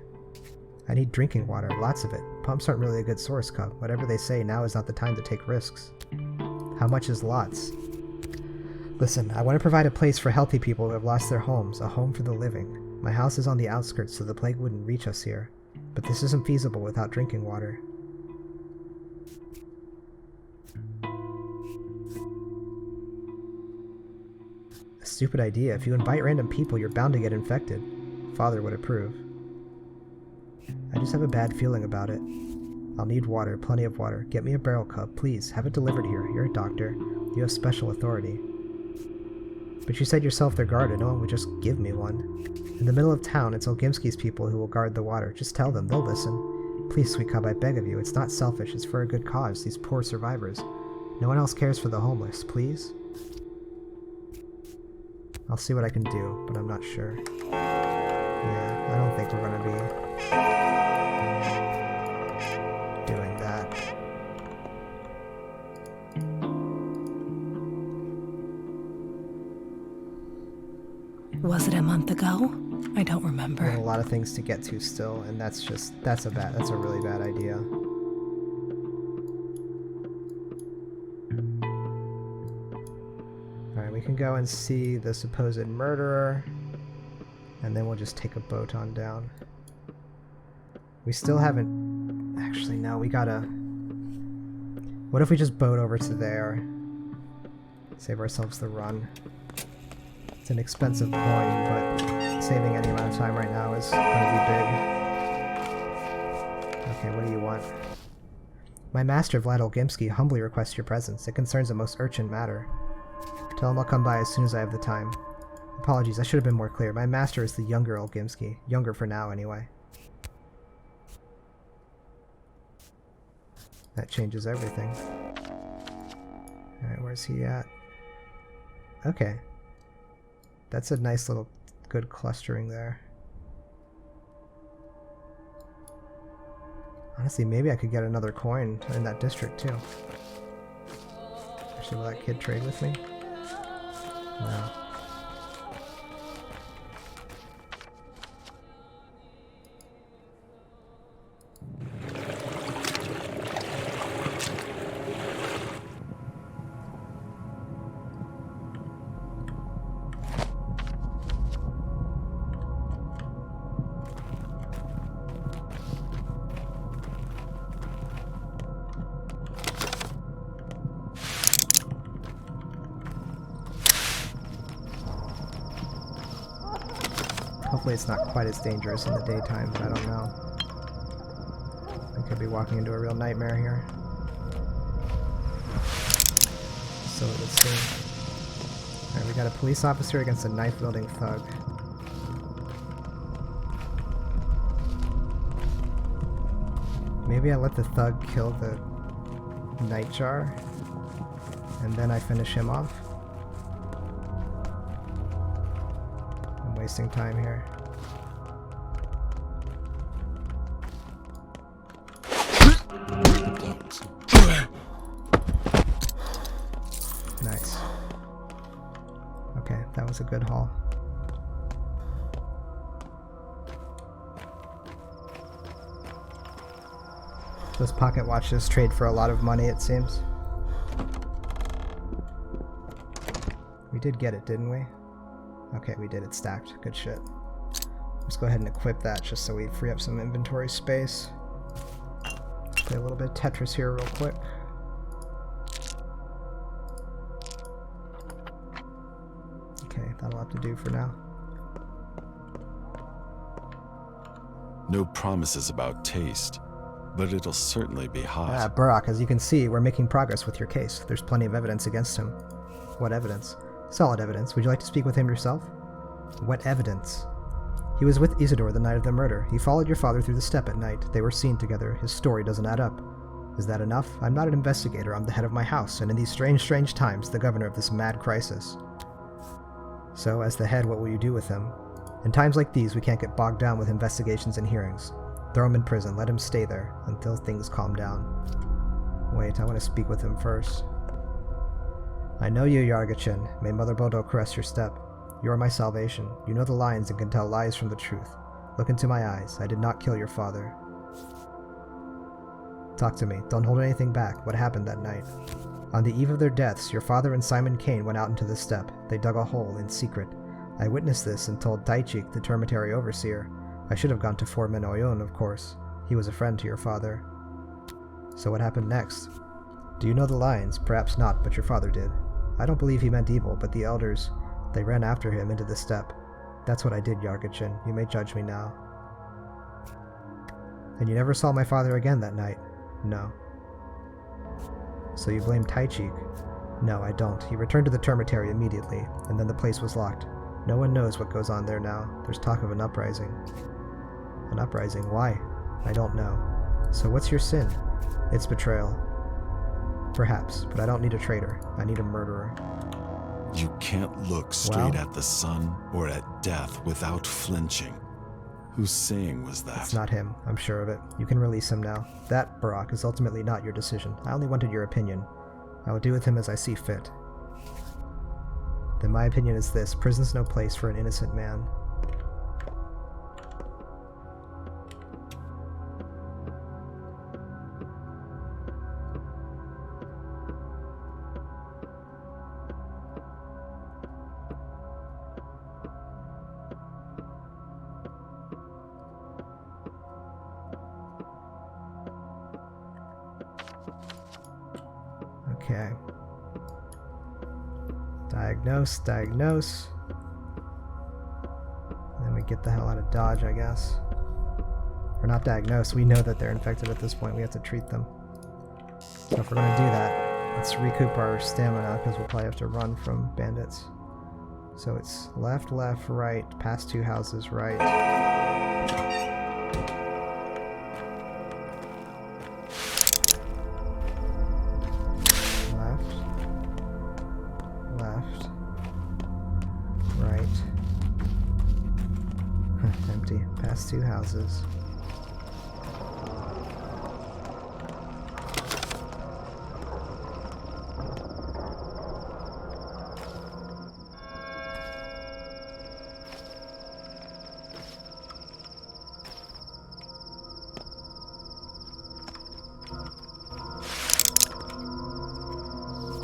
Speaker 1: I need drinking water, lots of it. Pumps aren't really a good source, Cub. Whatever they say, now is not the time to take risks. How much is lots? Listen, I want to provide a place for healthy people who have lost their homes, a home for the living. My house is on the outskirts, so the plague wouldn't reach us here. But this isn't feasible without drinking water. A stupid idea. If you invite random people, you're bound to get infected. Father would approve. I just have a bad feeling about it. I'll need water, plenty of water. Get me a barrel, Cub, please. Have it delivered here. You're a doctor. You have special authority. But you said yourself they're guarded. No one would just give me one. In the middle of town, it's Olgimski's people who will guard the water. Just tell them. They'll listen. Please, sweet Cub, I beg of you. It's not selfish. It's for a good cause. These poor survivors. No one else cares for the homeless. Please? I'll see what I can do, but I'm not sure. Yeah, I don't think we're gonna be doing that.
Speaker 6: Was it a month ago? I don't remember.
Speaker 1: We have a lot of things to get to still, and that's a really bad idea. Alright, we can go and see the supposed murderer, and then we'll just take a boat on down. We still haven't... Actually, no, we gotta... What if we just boat over to there? Save ourselves the run. It's an expensive coin, but saving any amount of time right now is going to be big. Okay, what do you want? My master, Vlad Olgimski, humbly requests your presence. It concerns a most urgent matter. Tell him I'll come by as soon as I have the time. Apologies, I should have been more clear. My master is the younger Olgimski. Younger for now, anyway. That changes everything. Alright, where's he at? Okay. That's a nice little, good clustering there. Honestly, maybe I could get another coin in that district, too. Actually, will that kid trade with me? No. Hopefully it's not quite as dangerous in the daytime, but I don't know. I could be walking into a real nightmare here. So it would seem. Alright, we got a police officer against a knife-wielding thug. Maybe I let the thug kill the nightjar, and then I finish him off. Wasting time here. Nice. Okay, that was a good haul. Those pocket watches trade for a lot of money, it seems. We did get it, didn't we? Okay, we did it stacked. Good shit. Let's go ahead and equip that just so we free up some inventory space. Play a little bit of Tetris here real quick. Okay, that'll have to do for now.
Speaker 7: No promises about taste, but it'll certainly be hot.
Speaker 1: Burak, as you can see, we're making progress with your case. There's plenty of evidence against him. What evidence? Solid evidence. Would you like to speak with him yourself? What evidence? He was with Isidore the night of the murder. He followed your father through the steppe at night. They were seen together. His story doesn't add up. Is that enough? I'm not an investigator. I'm the head of my house, and in these strange times, the governor of this mad crisis. So, as the head, what will you do with him? In times like these, we can't get bogged down with investigations and hearings. Throw him in prison. Let him stay there until things calm down. Wait, I want to speak with him first. I know you, Yargachin. May Mother Bodo caress your step. You are my salvation. You know the lines and can tell lies from the truth. Look into my eyes. I did not kill your father. Talk to me. Don't hold anything back. What happened that night? On the eve of their deaths, your father and Simon Kane went out into the steppe. They dug a hole in secret. I witnessed this and told Daichik, the termitary overseer. I should have gone to Foreman Oyon, of course. He was a friend to your father. So what happened next? Do you know the lines? Perhaps not, but your father did. I don't believe he meant evil, but the elders, they ran after him into the steppe. That's what I did, Yargachin. You may judge me now. And you never saw my father again that night? No. So you blame Taichik? No, I don't. He returned to the termitary immediately, and then the place was locked. No one knows what goes on there now. There's talk of an uprising. An uprising? Why? I don't know. So what's your sin? It's betrayal. Perhaps, but I don't need a traitor. I need a murderer.
Speaker 7: You can't look straight at the sun or at death without flinching. Whose saying was that?
Speaker 1: It's not him. I'm sure of it. You can release him now. That, Barak, is ultimately not your decision. I only wanted your opinion. I will do with him as I see fit. Then my opinion is this. Prison's no place for an innocent man. Okay. Diagnose. And then we get the hell out of Dodge, I guess. Or not diagnose, we know that they're infected at this point, we have to treat them. So if we're gonna do that, let's recoup our stamina, because we'll probably have to run from bandits. So it's left, right, past two houses, right. Empty. Past two houses.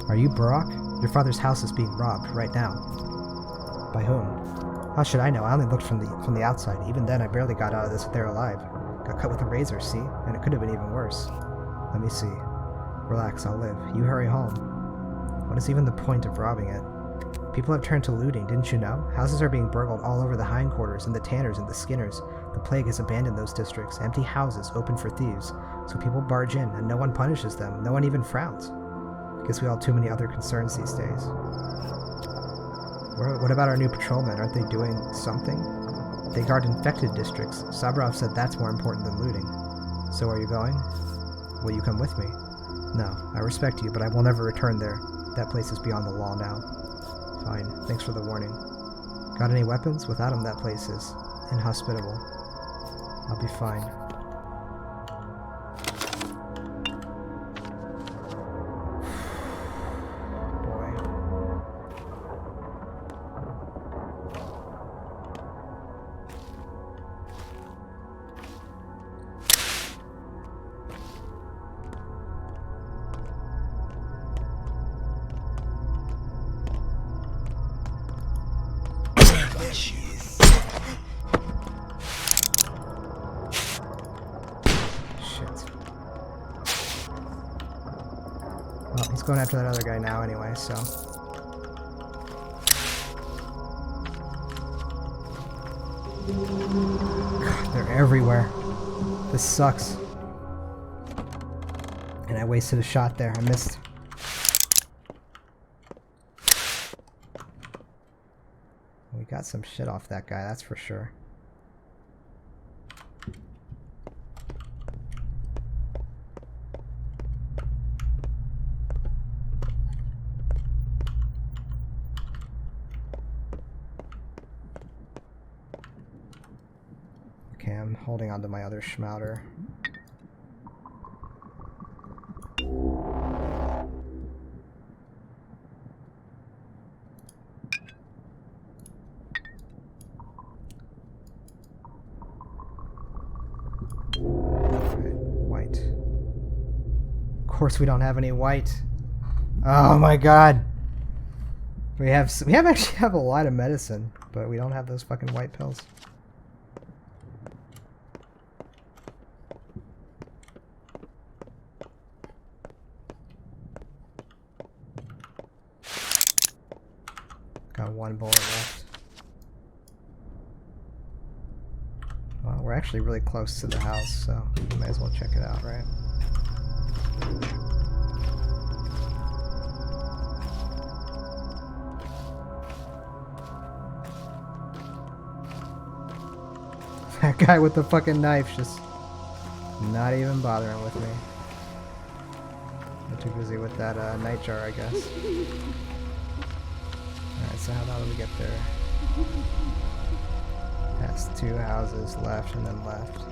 Speaker 1: Are you Barak? Your father's house is being robbed right now. By whom? How should I know? I only looked from the outside. Even then, I barely got out of this there alive. Got cut with a razor, see? And it could have been even worse. Let me see. Relax, I'll live. You hurry home. What is even the point of robbing it? People have turned to looting, didn't you know? Houses are being burgled all over the hindquarters, and the tanners and the skinners. The plague has abandoned those districts. Empty houses, open for thieves. So people barge in, and no one punishes them. No one even frowns. Guess we all have too many other concerns these days. What about our new patrolmen? Aren't they doing something? They guard infected districts. Sabrov said that's more important than looting. So are you going? Will you come with me? No, I respect you, but I will never return there. That place is beyond the law now. Fine, thanks for the warning. Got any weapons? Without them, that place is inhospitable. I'll be fine. Well, he's going after that other guy now anyway, so. God, they're everywhere. This sucks. And I wasted a shot there. I missed. We got some shit off that guy, that's for sure. holding on to my other schmouter. White. Of course we don't have any white. Oh my god. We actually have a lot of medicine, but we don't have those fucking white pills. Got one bullet left. Well, we're actually really close to the house, so we might as well check it out, right? That guy with the fucking knife's just not even bothering with me. I'm too busy with that nightjar, I guess. Alright, so how do we get there? Past 2 houses left and then left.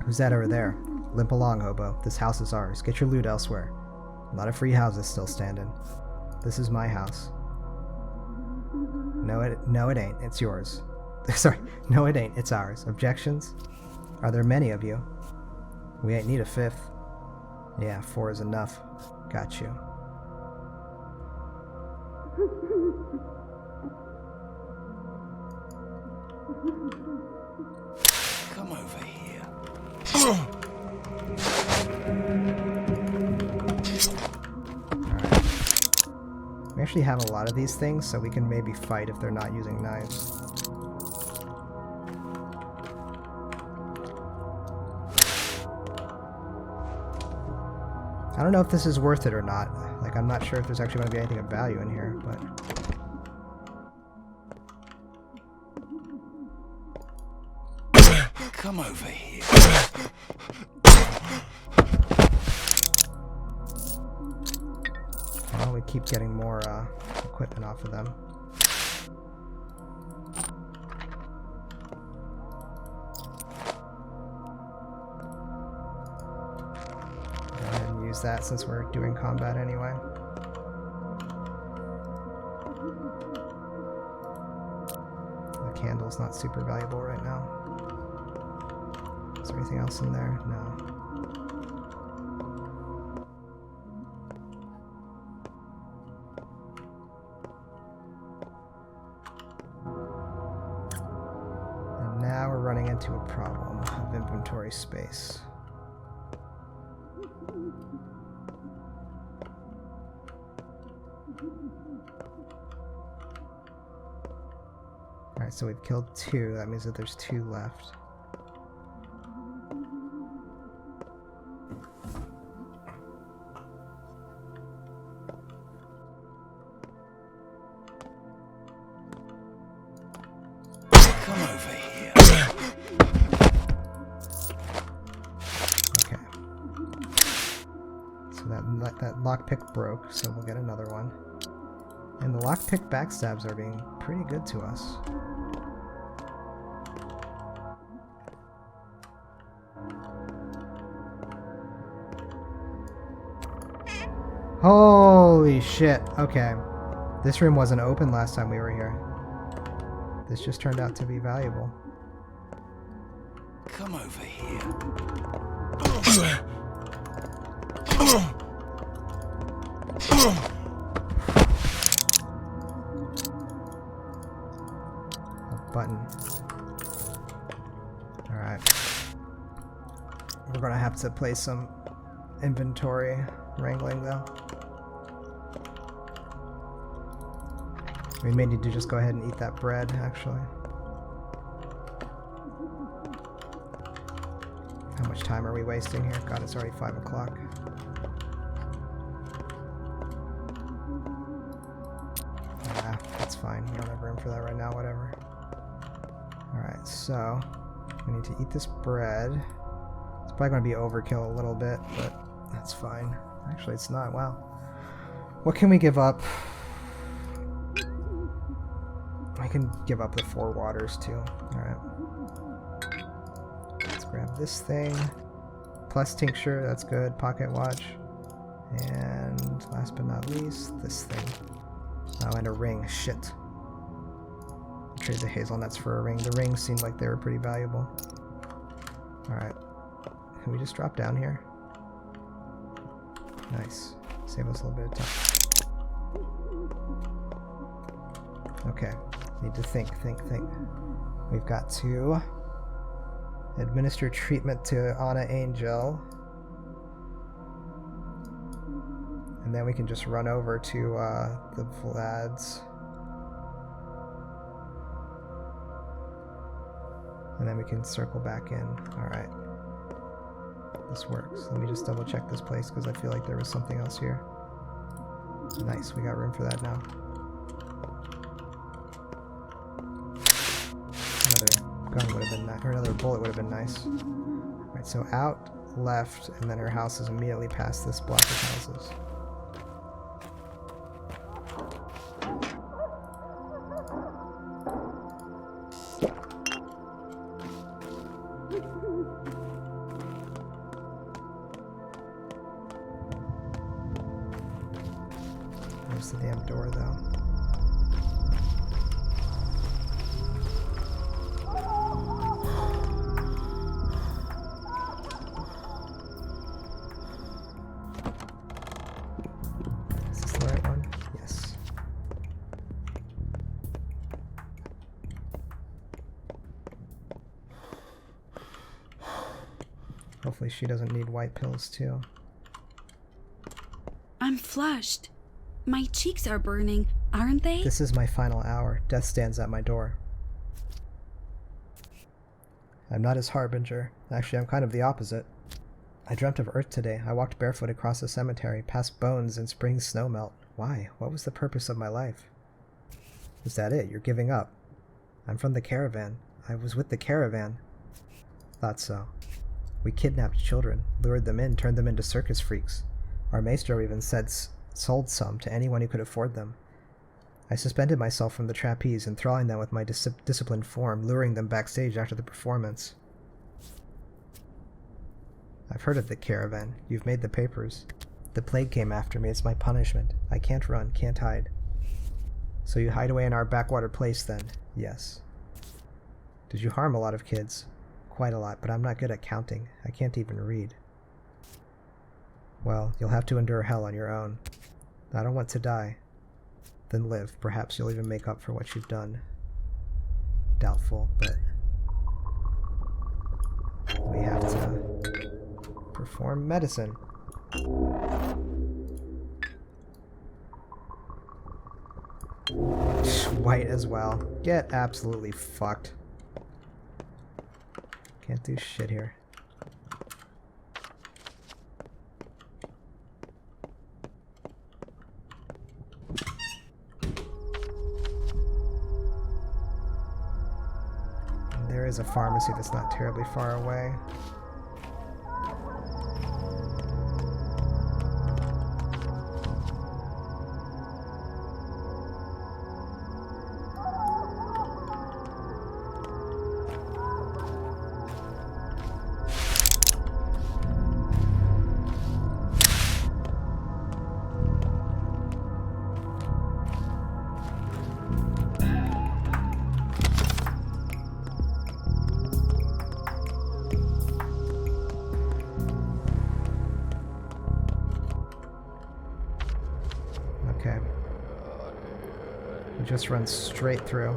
Speaker 1: Who's that over there? Limp along, hobo. This house is ours. Get your loot elsewhere. A lot of free houses still standing. This is my house. No, it ain't. It's yours. Sorry. No, it ain't. It's ours. Objections? Are there many of you? We ain't need a 5th. Yeah, 4 is enough. Got you.
Speaker 2: Come over here.
Speaker 1: We actually have a lot of these things, so we can maybe fight if they're not using knives. I don't know if this is worth it or not. Like, I'm not sure if there's actually going to be anything of value in here, but...
Speaker 2: Come over here.
Speaker 1: Well, we keep getting more equipment off of them. Go ahead and use that since we're doing combat anyway. The candle's not super valuable right now. Is there anything else in there? No. And now we're running into a problem of inventory space. Alright, so we've killed 2. That means that there's 2 left.
Speaker 2: Come over here.
Speaker 1: Okay. So that lockpick broke, so we'll get another one. And the lockpick backstabs are being pretty good to us. Holy shit. Okay. This room wasn't open last time we were here. This just turned out to be valuable.
Speaker 2: Come over here.
Speaker 1: A button. Alright. We're gonna have to play some inventory wrangling though. We may need to just go ahead and eat that bread, actually. How much time are we wasting here? God, it's already 5 o'clock. Ah, that's fine. We don't have room for that right now, whatever. Alright, so we need to eat this bread. It's probably going to be overkill a little bit, but that's fine. Actually, it's not. Wow. What can we give up? I can give up the 4 waters, too. Alright. Let's grab this thing. Plus tincture, that's good. Pocket watch. And last but not least, this thing. Oh, and a ring. Shit. Trade the hazelnuts for a ring. The rings seemed like they were pretty valuable. Alright. Can we just drop down here? Nice. Save us a little bit of time. Okay. Need to think. We've got to administer treatment to Anna Angel. And then we can just run over to the Vlads. And then we can circle back in. Alright. This works. Let me just double check this place because I feel like there was something else here. Nice, we got room for that now. Another gun would have been nice, or another bullet would have been nice. Alright, so out, left, and then her house is immediately past this block of houses. There's the damn door, though. Is this the right one? Yes. Hopefully she doesn't need white pills, too.
Speaker 5: I'm flushed. My cheeks are burning, aren't they?
Speaker 1: This is my final hour. Death stands at my door. I'm not his harbinger. Actually, I'm kind of the opposite. I dreamt of Earth today. I walked barefoot across the cemetery, past bones and spring snowmelt. Why? What was the purpose of my life? Is that it? You're giving up? I'm from the caravan. I was with the caravan. Thought so. We kidnapped children, lured them in, turned them into circus freaks. Our maestro even sold some to anyone who could afford them. I suspended myself from the trapeze, enthralling them with my disciplined form, luring them backstage after the performance. I've heard of the caravan. You've made the papers. The plague came after me. It's my punishment. I can't run, can't hide. So you hide away in our backwater place, then? Yes. Did you harm a lot of kids? Quite a lot, but I'm not good at counting. I can't even read. Well, you'll have to endure hell on your own. I don't want to die. Then live. Perhaps you'll even make up for what you've done. Doubtful, but we have to perform medicine. White as well. Get absolutely fucked. Can't do shit here. There is a pharmacy that's not terribly far away. Okay. We just run straight through.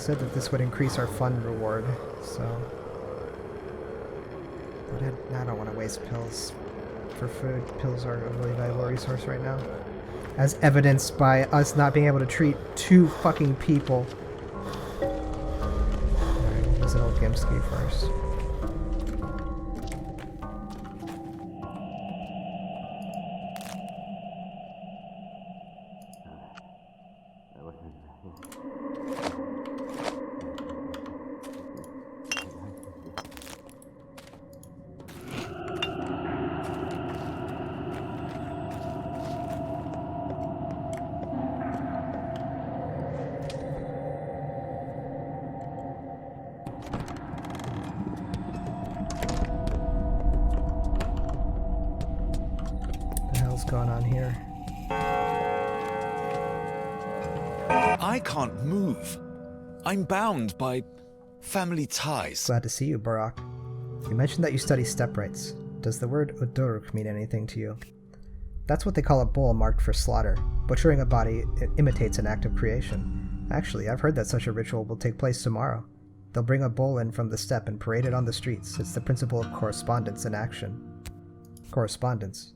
Speaker 1: said that this would increase our fund reward, so... But I don't want to waste pills for food. Pills are a really valuable resource right now. As evidenced by us not being able to treat 2 fucking people. Alright, we'll visit old Gimski first. Going on here?
Speaker 7: I can't move. I'm bound by family ties.
Speaker 1: Glad to see you, Barak. You mentioned that you study step rights. Does the word udurk mean anything to you? That's what they call a bull marked for slaughter. Butchering a body imitates an act of creation. Actually, I've heard that such a ritual will take place tomorrow. They'll bring a bull in from the steppe and parade it on the streets. It's the principle of correspondence in action. Correspondence.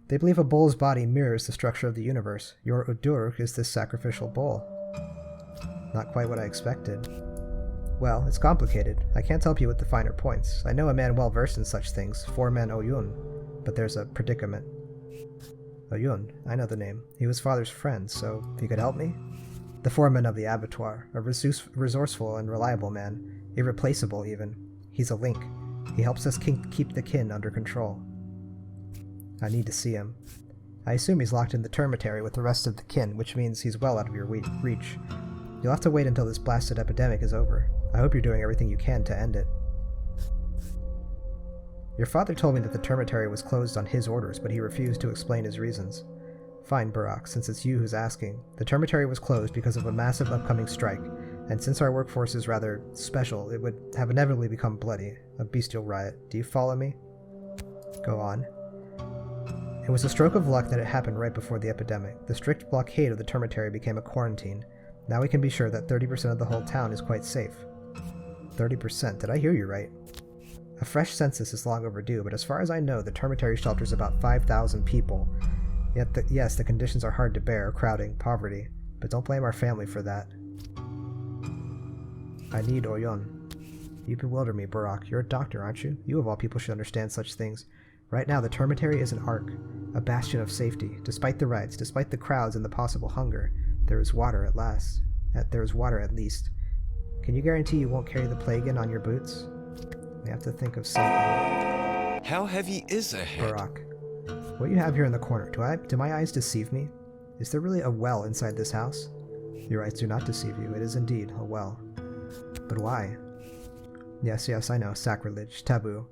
Speaker 1: They believe a bull's body mirrors the structure of the universe. Your udurk is this sacrificial bull. Not quite what I expected. Well, it's complicated. I can't help you with the finer points. I know a man well versed in such things, foreman Oyun, but there's a predicament. Oyun, I know the name. He was father's friend, so he could help me? The foreman of the abattoir, a resourceful and reliable man, irreplaceable even. He's a link. He helps us keep the kin under control. I need to see him. I assume he's locked in the termitary with the rest of the kin, which means he's well out of your reach. You'll have to wait until this blasted epidemic is over. I hope you're doing everything you can to end it. Your father told me that the termitary was closed on his orders, but he refused to explain his reasons. Fine, Barak, since it's you who's asking. The termitary was closed because of a massive upcoming strike, and since our workforce is rather special, it would have inevitably become bloody, a bestial riot. Do you follow me? Go on. It was a stroke of luck that it happened right before the epidemic. The strict blockade of the termitary became a quarantine. Now we can be sure that 30% of the whole town is quite safe. 30%? Did I hear you right? A fresh census is long overdue, but as far as I know, the termitary shelters about 5,000 people. Yet, yes, the conditions are hard to bear, crowding, poverty, but don't blame our family for that. I need Oyun. You bewilder me, Barak. You're a doctor, aren't you? You of all people should understand such things. Right now, the termitary is an ark, a bastion of safety. Despite the riots, despite the crowds and the possible hunger, there is water at last. There is water at least. Can you guarantee you won't carry the plague in on your boots? We have to think of something.
Speaker 7: How heavy is a head?
Speaker 1: Barak, what you have here in the corner, do my eyes deceive me? Is there really a well inside this house? Your eyes do not deceive you. It is indeed a well. But why? Yes, I know. Sacrilege. Taboo.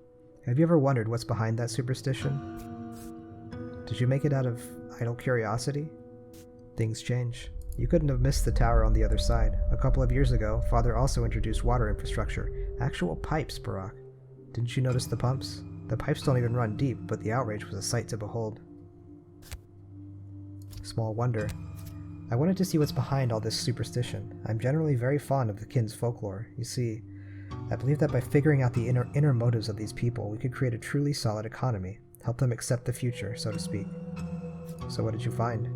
Speaker 1: Have you ever wondered what's behind that superstition? Did you make it out of idle curiosity? Things change. You couldn't have missed the tower on the other side. A couple of years ago, Father also introduced water infrastructure. Actual pipes, Barak. Didn't you notice the pumps? The pipes don't even run deep, but the outrage was a sight to behold. Small wonder. I wanted to see what's behind all this superstition. I'm generally very fond of the kin's folklore. You see, I believe that by figuring out the inner motives of these people, we could create a truly solid economy, help them accept the future, so to speak. So what did you find?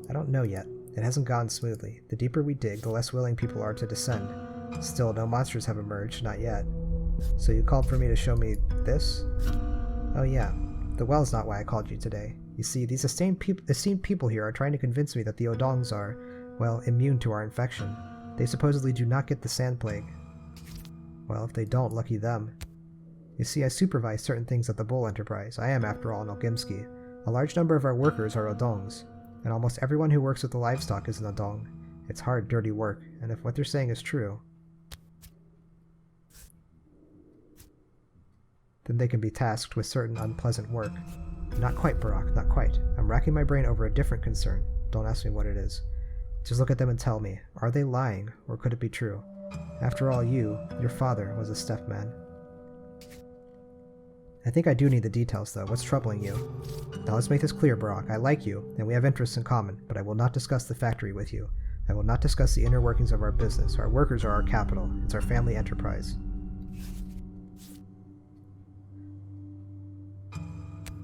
Speaker 1: I don't know yet. It hasn't gone smoothly. The deeper we dig, the less willing people are to descend. Still, no monsters have emerged, not yet. So you called for me to show me this? Oh yeah, the well's not why I called you today. You see, these esteemed people here are trying to convince me that the Odongs are, well, immune to our infection. They supposedly do not get the sand plague. Well, if they don't, lucky them. You see, I supervise certain things at the Bull Enterprise. I am, after all, an Olgimski. A large number of our workers are Odongs, and almost everyone who works with the livestock is an Odong. It's hard, dirty work, and if what they're saying is true, then they can be tasked with certain unpleasant work. Not quite, Barak, not quite. I'm racking my brain over a different concern. Don't ask me what it is. Just look at them and tell me, are they lying, or could it be true? After all, your father, was a stepman. I think I do need the details, though. What's troubling you? Now let's make this clear, Barak. I like you, and we have interests in common, but I will not discuss the factory with you. I will not discuss the inner workings of our business. Our workers are our capital. It's our family enterprise.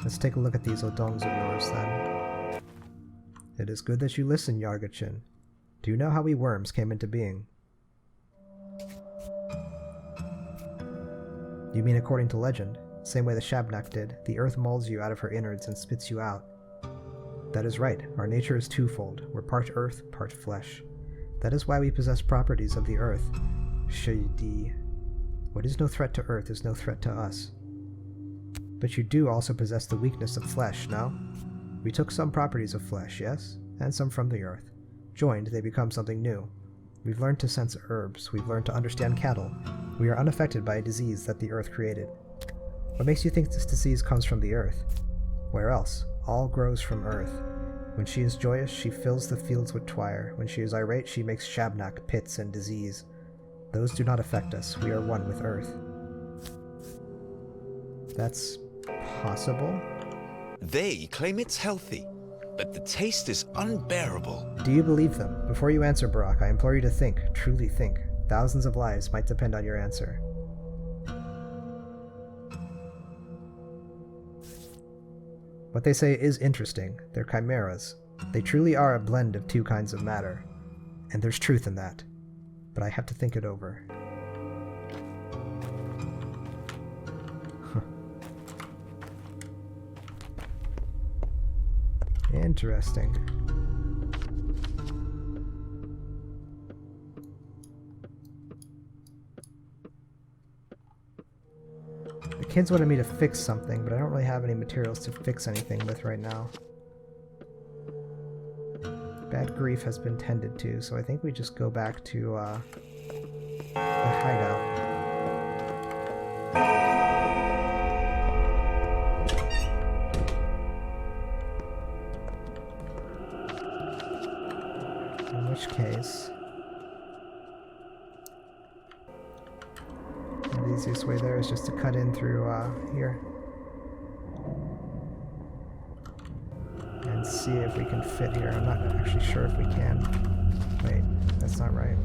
Speaker 1: Let's take a look at these odongs of yours, then. It is good that you listen, Yargachin. Do you know how we worms came into being? You mean according to legend? Same way the Shabnak did. The earth molds you out of her innards and spits you out. That is right. Our nature is twofold. We're part earth, part flesh. That is why we possess properties of the earth. Shadi. What is no threat to earth is no threat to us. But you do also possess the weakness of flesh, no? We took some properties of flesh, yes? And some from the earth. Joined, they become something new. We've learned to sense herbs. We've learned to understand cattle. We are unaffected by a disease that the earth created. What makes you think this disease comes from the earth? Where else? All grows from earth. When she is joyous, she fills the fields with twire. When she is irate, she makes Shabnak, pits, and disease. Those do not affect us. We are one with earth. That's possible?
Speaker 8: They claim it's healthy, but the taste is unbearable.
Speaker 1: Do you believe them? Before you answer, Barak, I implore you to think, truly think. Thousands of lives might depend on your answer. What they say is interesting. They're chimeras. They truly are a blend of two kinds of matter. And there's truth in that. But I have to think it over. Interesting. The kids wanted me to fix something, but I don't really have any materials to fix anything with right now. Bad grief has been tended to, so I think we just go back to the hideout. In which case, the easiest way there is just to cut in through here and see if we can fit here. I'm not actually sure if we can. Wait, that's not right.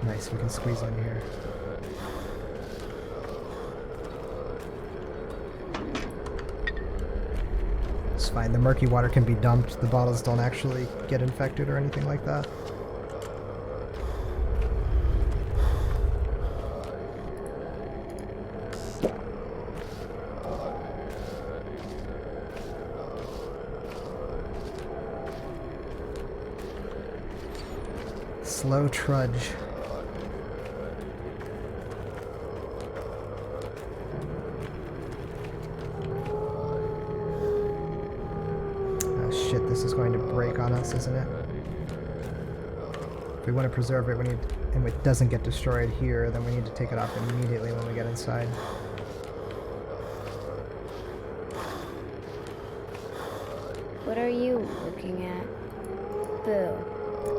Speaker 1: Nice, we can squeeze under here. It's fine, the murky water can be dumped. The bottles don't actually get infected or anything like that. Slow trudge. Shit, this is going to break on us, isn't it? If we want to preserve it, and it doesn't get destroyed here, then we need to take it off immediately when we get inside.
Speaker 3: What are you looking at? Boo.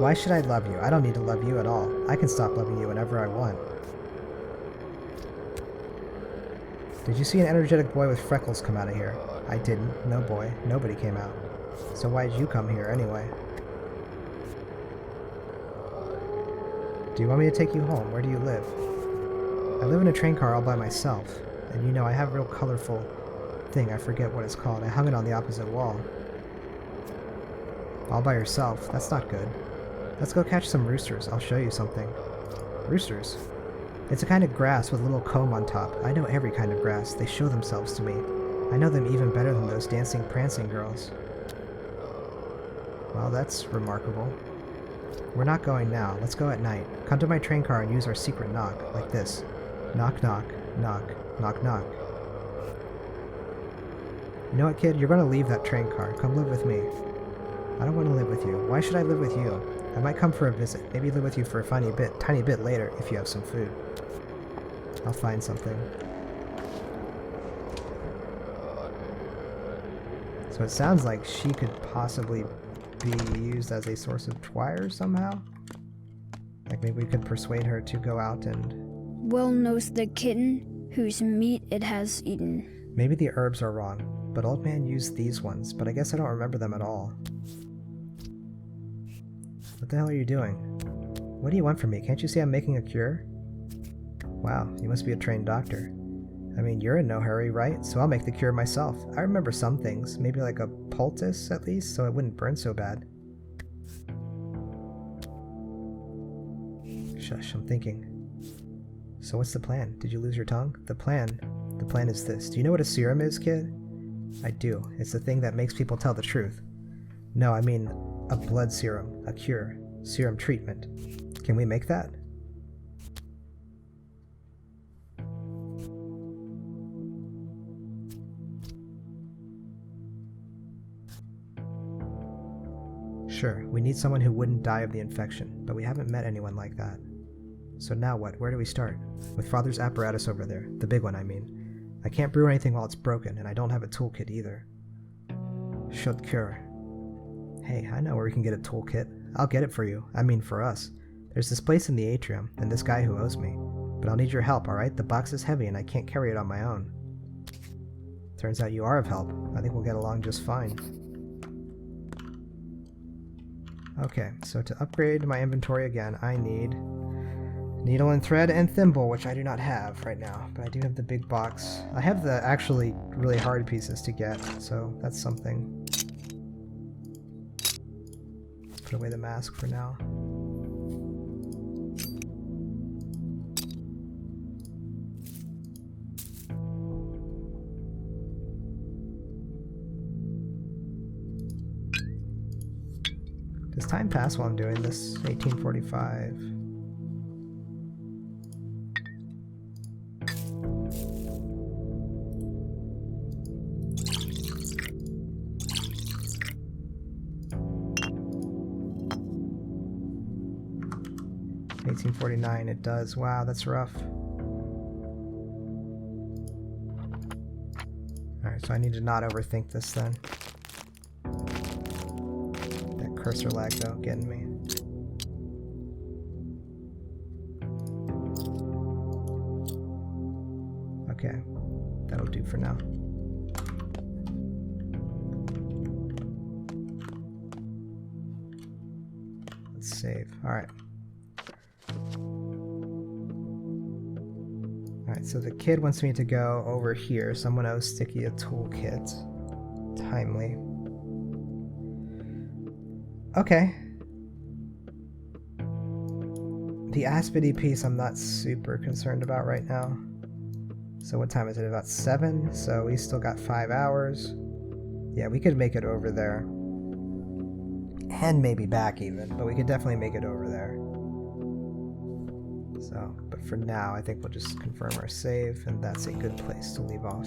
Speaker 1: Why should I love you? I don't need to love you at all. I can stop loving you whenever I want. Did you see an energetic boy with freckles come out of here? I didn't. No boy. Nobody came out. So why did you come here anyway? Do you want me to take you home? Where do you live? I live in a train car all by myself. And you know, I have a real colorful thing. I forget what it's called. I hung it on the opposite wall. All by yourself? That's not good. Let's go catch some roosters. I'll show you something. Roosters? It's a kind of grass with a little comb on top. I know every kind of grass. They show themselves to me. I know them even better than those dancing, prancing girls. Well, that's remarkable. We're not going now. Let's go at night. Come to my train car and use our secret knock, like this. Knock, knock, knock, knock, knock. You know what, kid? You're going to leave that train car. Come live with me. I don't want to live with you. Why should I live with you? I might come for a visit. Maybe live with you for a tiny bit later if you have some food. I'll find something. So it sounds like she could possibly be used as a source of twire somehow? Like maybe we could persuade her to go out and
Speaker 3: well knows the kitten whose meat it has eaten.
Speaker 1: Maybe the herbs are wrong, but Old Man used these ones, but I guess I don't remember them at all. What the hell are you doing? What do you want from me? Can't you see I'm making a cure? Wow, you must be a trained doctor. I mean, you're in no hurry, right? So I'll make the cure myself. I remember some things, maybe like a poultice at least, so it wouldn't burn so bad. Shush, I'm thinking. So what's the plan? Did you lose your tongue? The plan is this. Do you know what a serum is, kid? I do. It's the thing that makes people tell the truth. No, I mean a blood serum, a cure, serum treatment. Can we make that? Sure, we need someone who wouldn't die of the infection, but we haven't met anyone like that. So now what? Where do we start? With Father's apparatus over there. The big one, I mean. I can't brew anything while it's broken, and I don't have a toolkit either. Should cure. Hey, I know where we can get a toolkit. I'll get it for you. I mean for us. There's this place in the atrium, and this guy who owes me. But I'll need your help, alright? The box is heavy and I can't carry it on my own. Turns out you are of help. I think we'll get along just fine. Okay, so to upgrade my inventory again, I need needle and thread and thimble, which I do not have right now, but I do have the big box. I have the actually really hard pieces to get, so that's something. Put away the mask for now. Does time pass while I'm doing this? 1845. $18.49, it does. Wow, that's rough. Alright, so I need to not overthink this then. That cursor lag though, getting me. Okay, that'll do for now. Let's save. Alright. Alright, so the kid wants me to go over here. Someone owes Sticky a toolkit. Timely. Okay. The aspidy piece I'm not super concerned about right now. So what time is it? About 7? So we still got 5 hours. Yeah, we could make it over there. And maybe back even, but we could definitely make it over there. So, but for now, I think we'll just confirm our save, and that's a good place to leave off.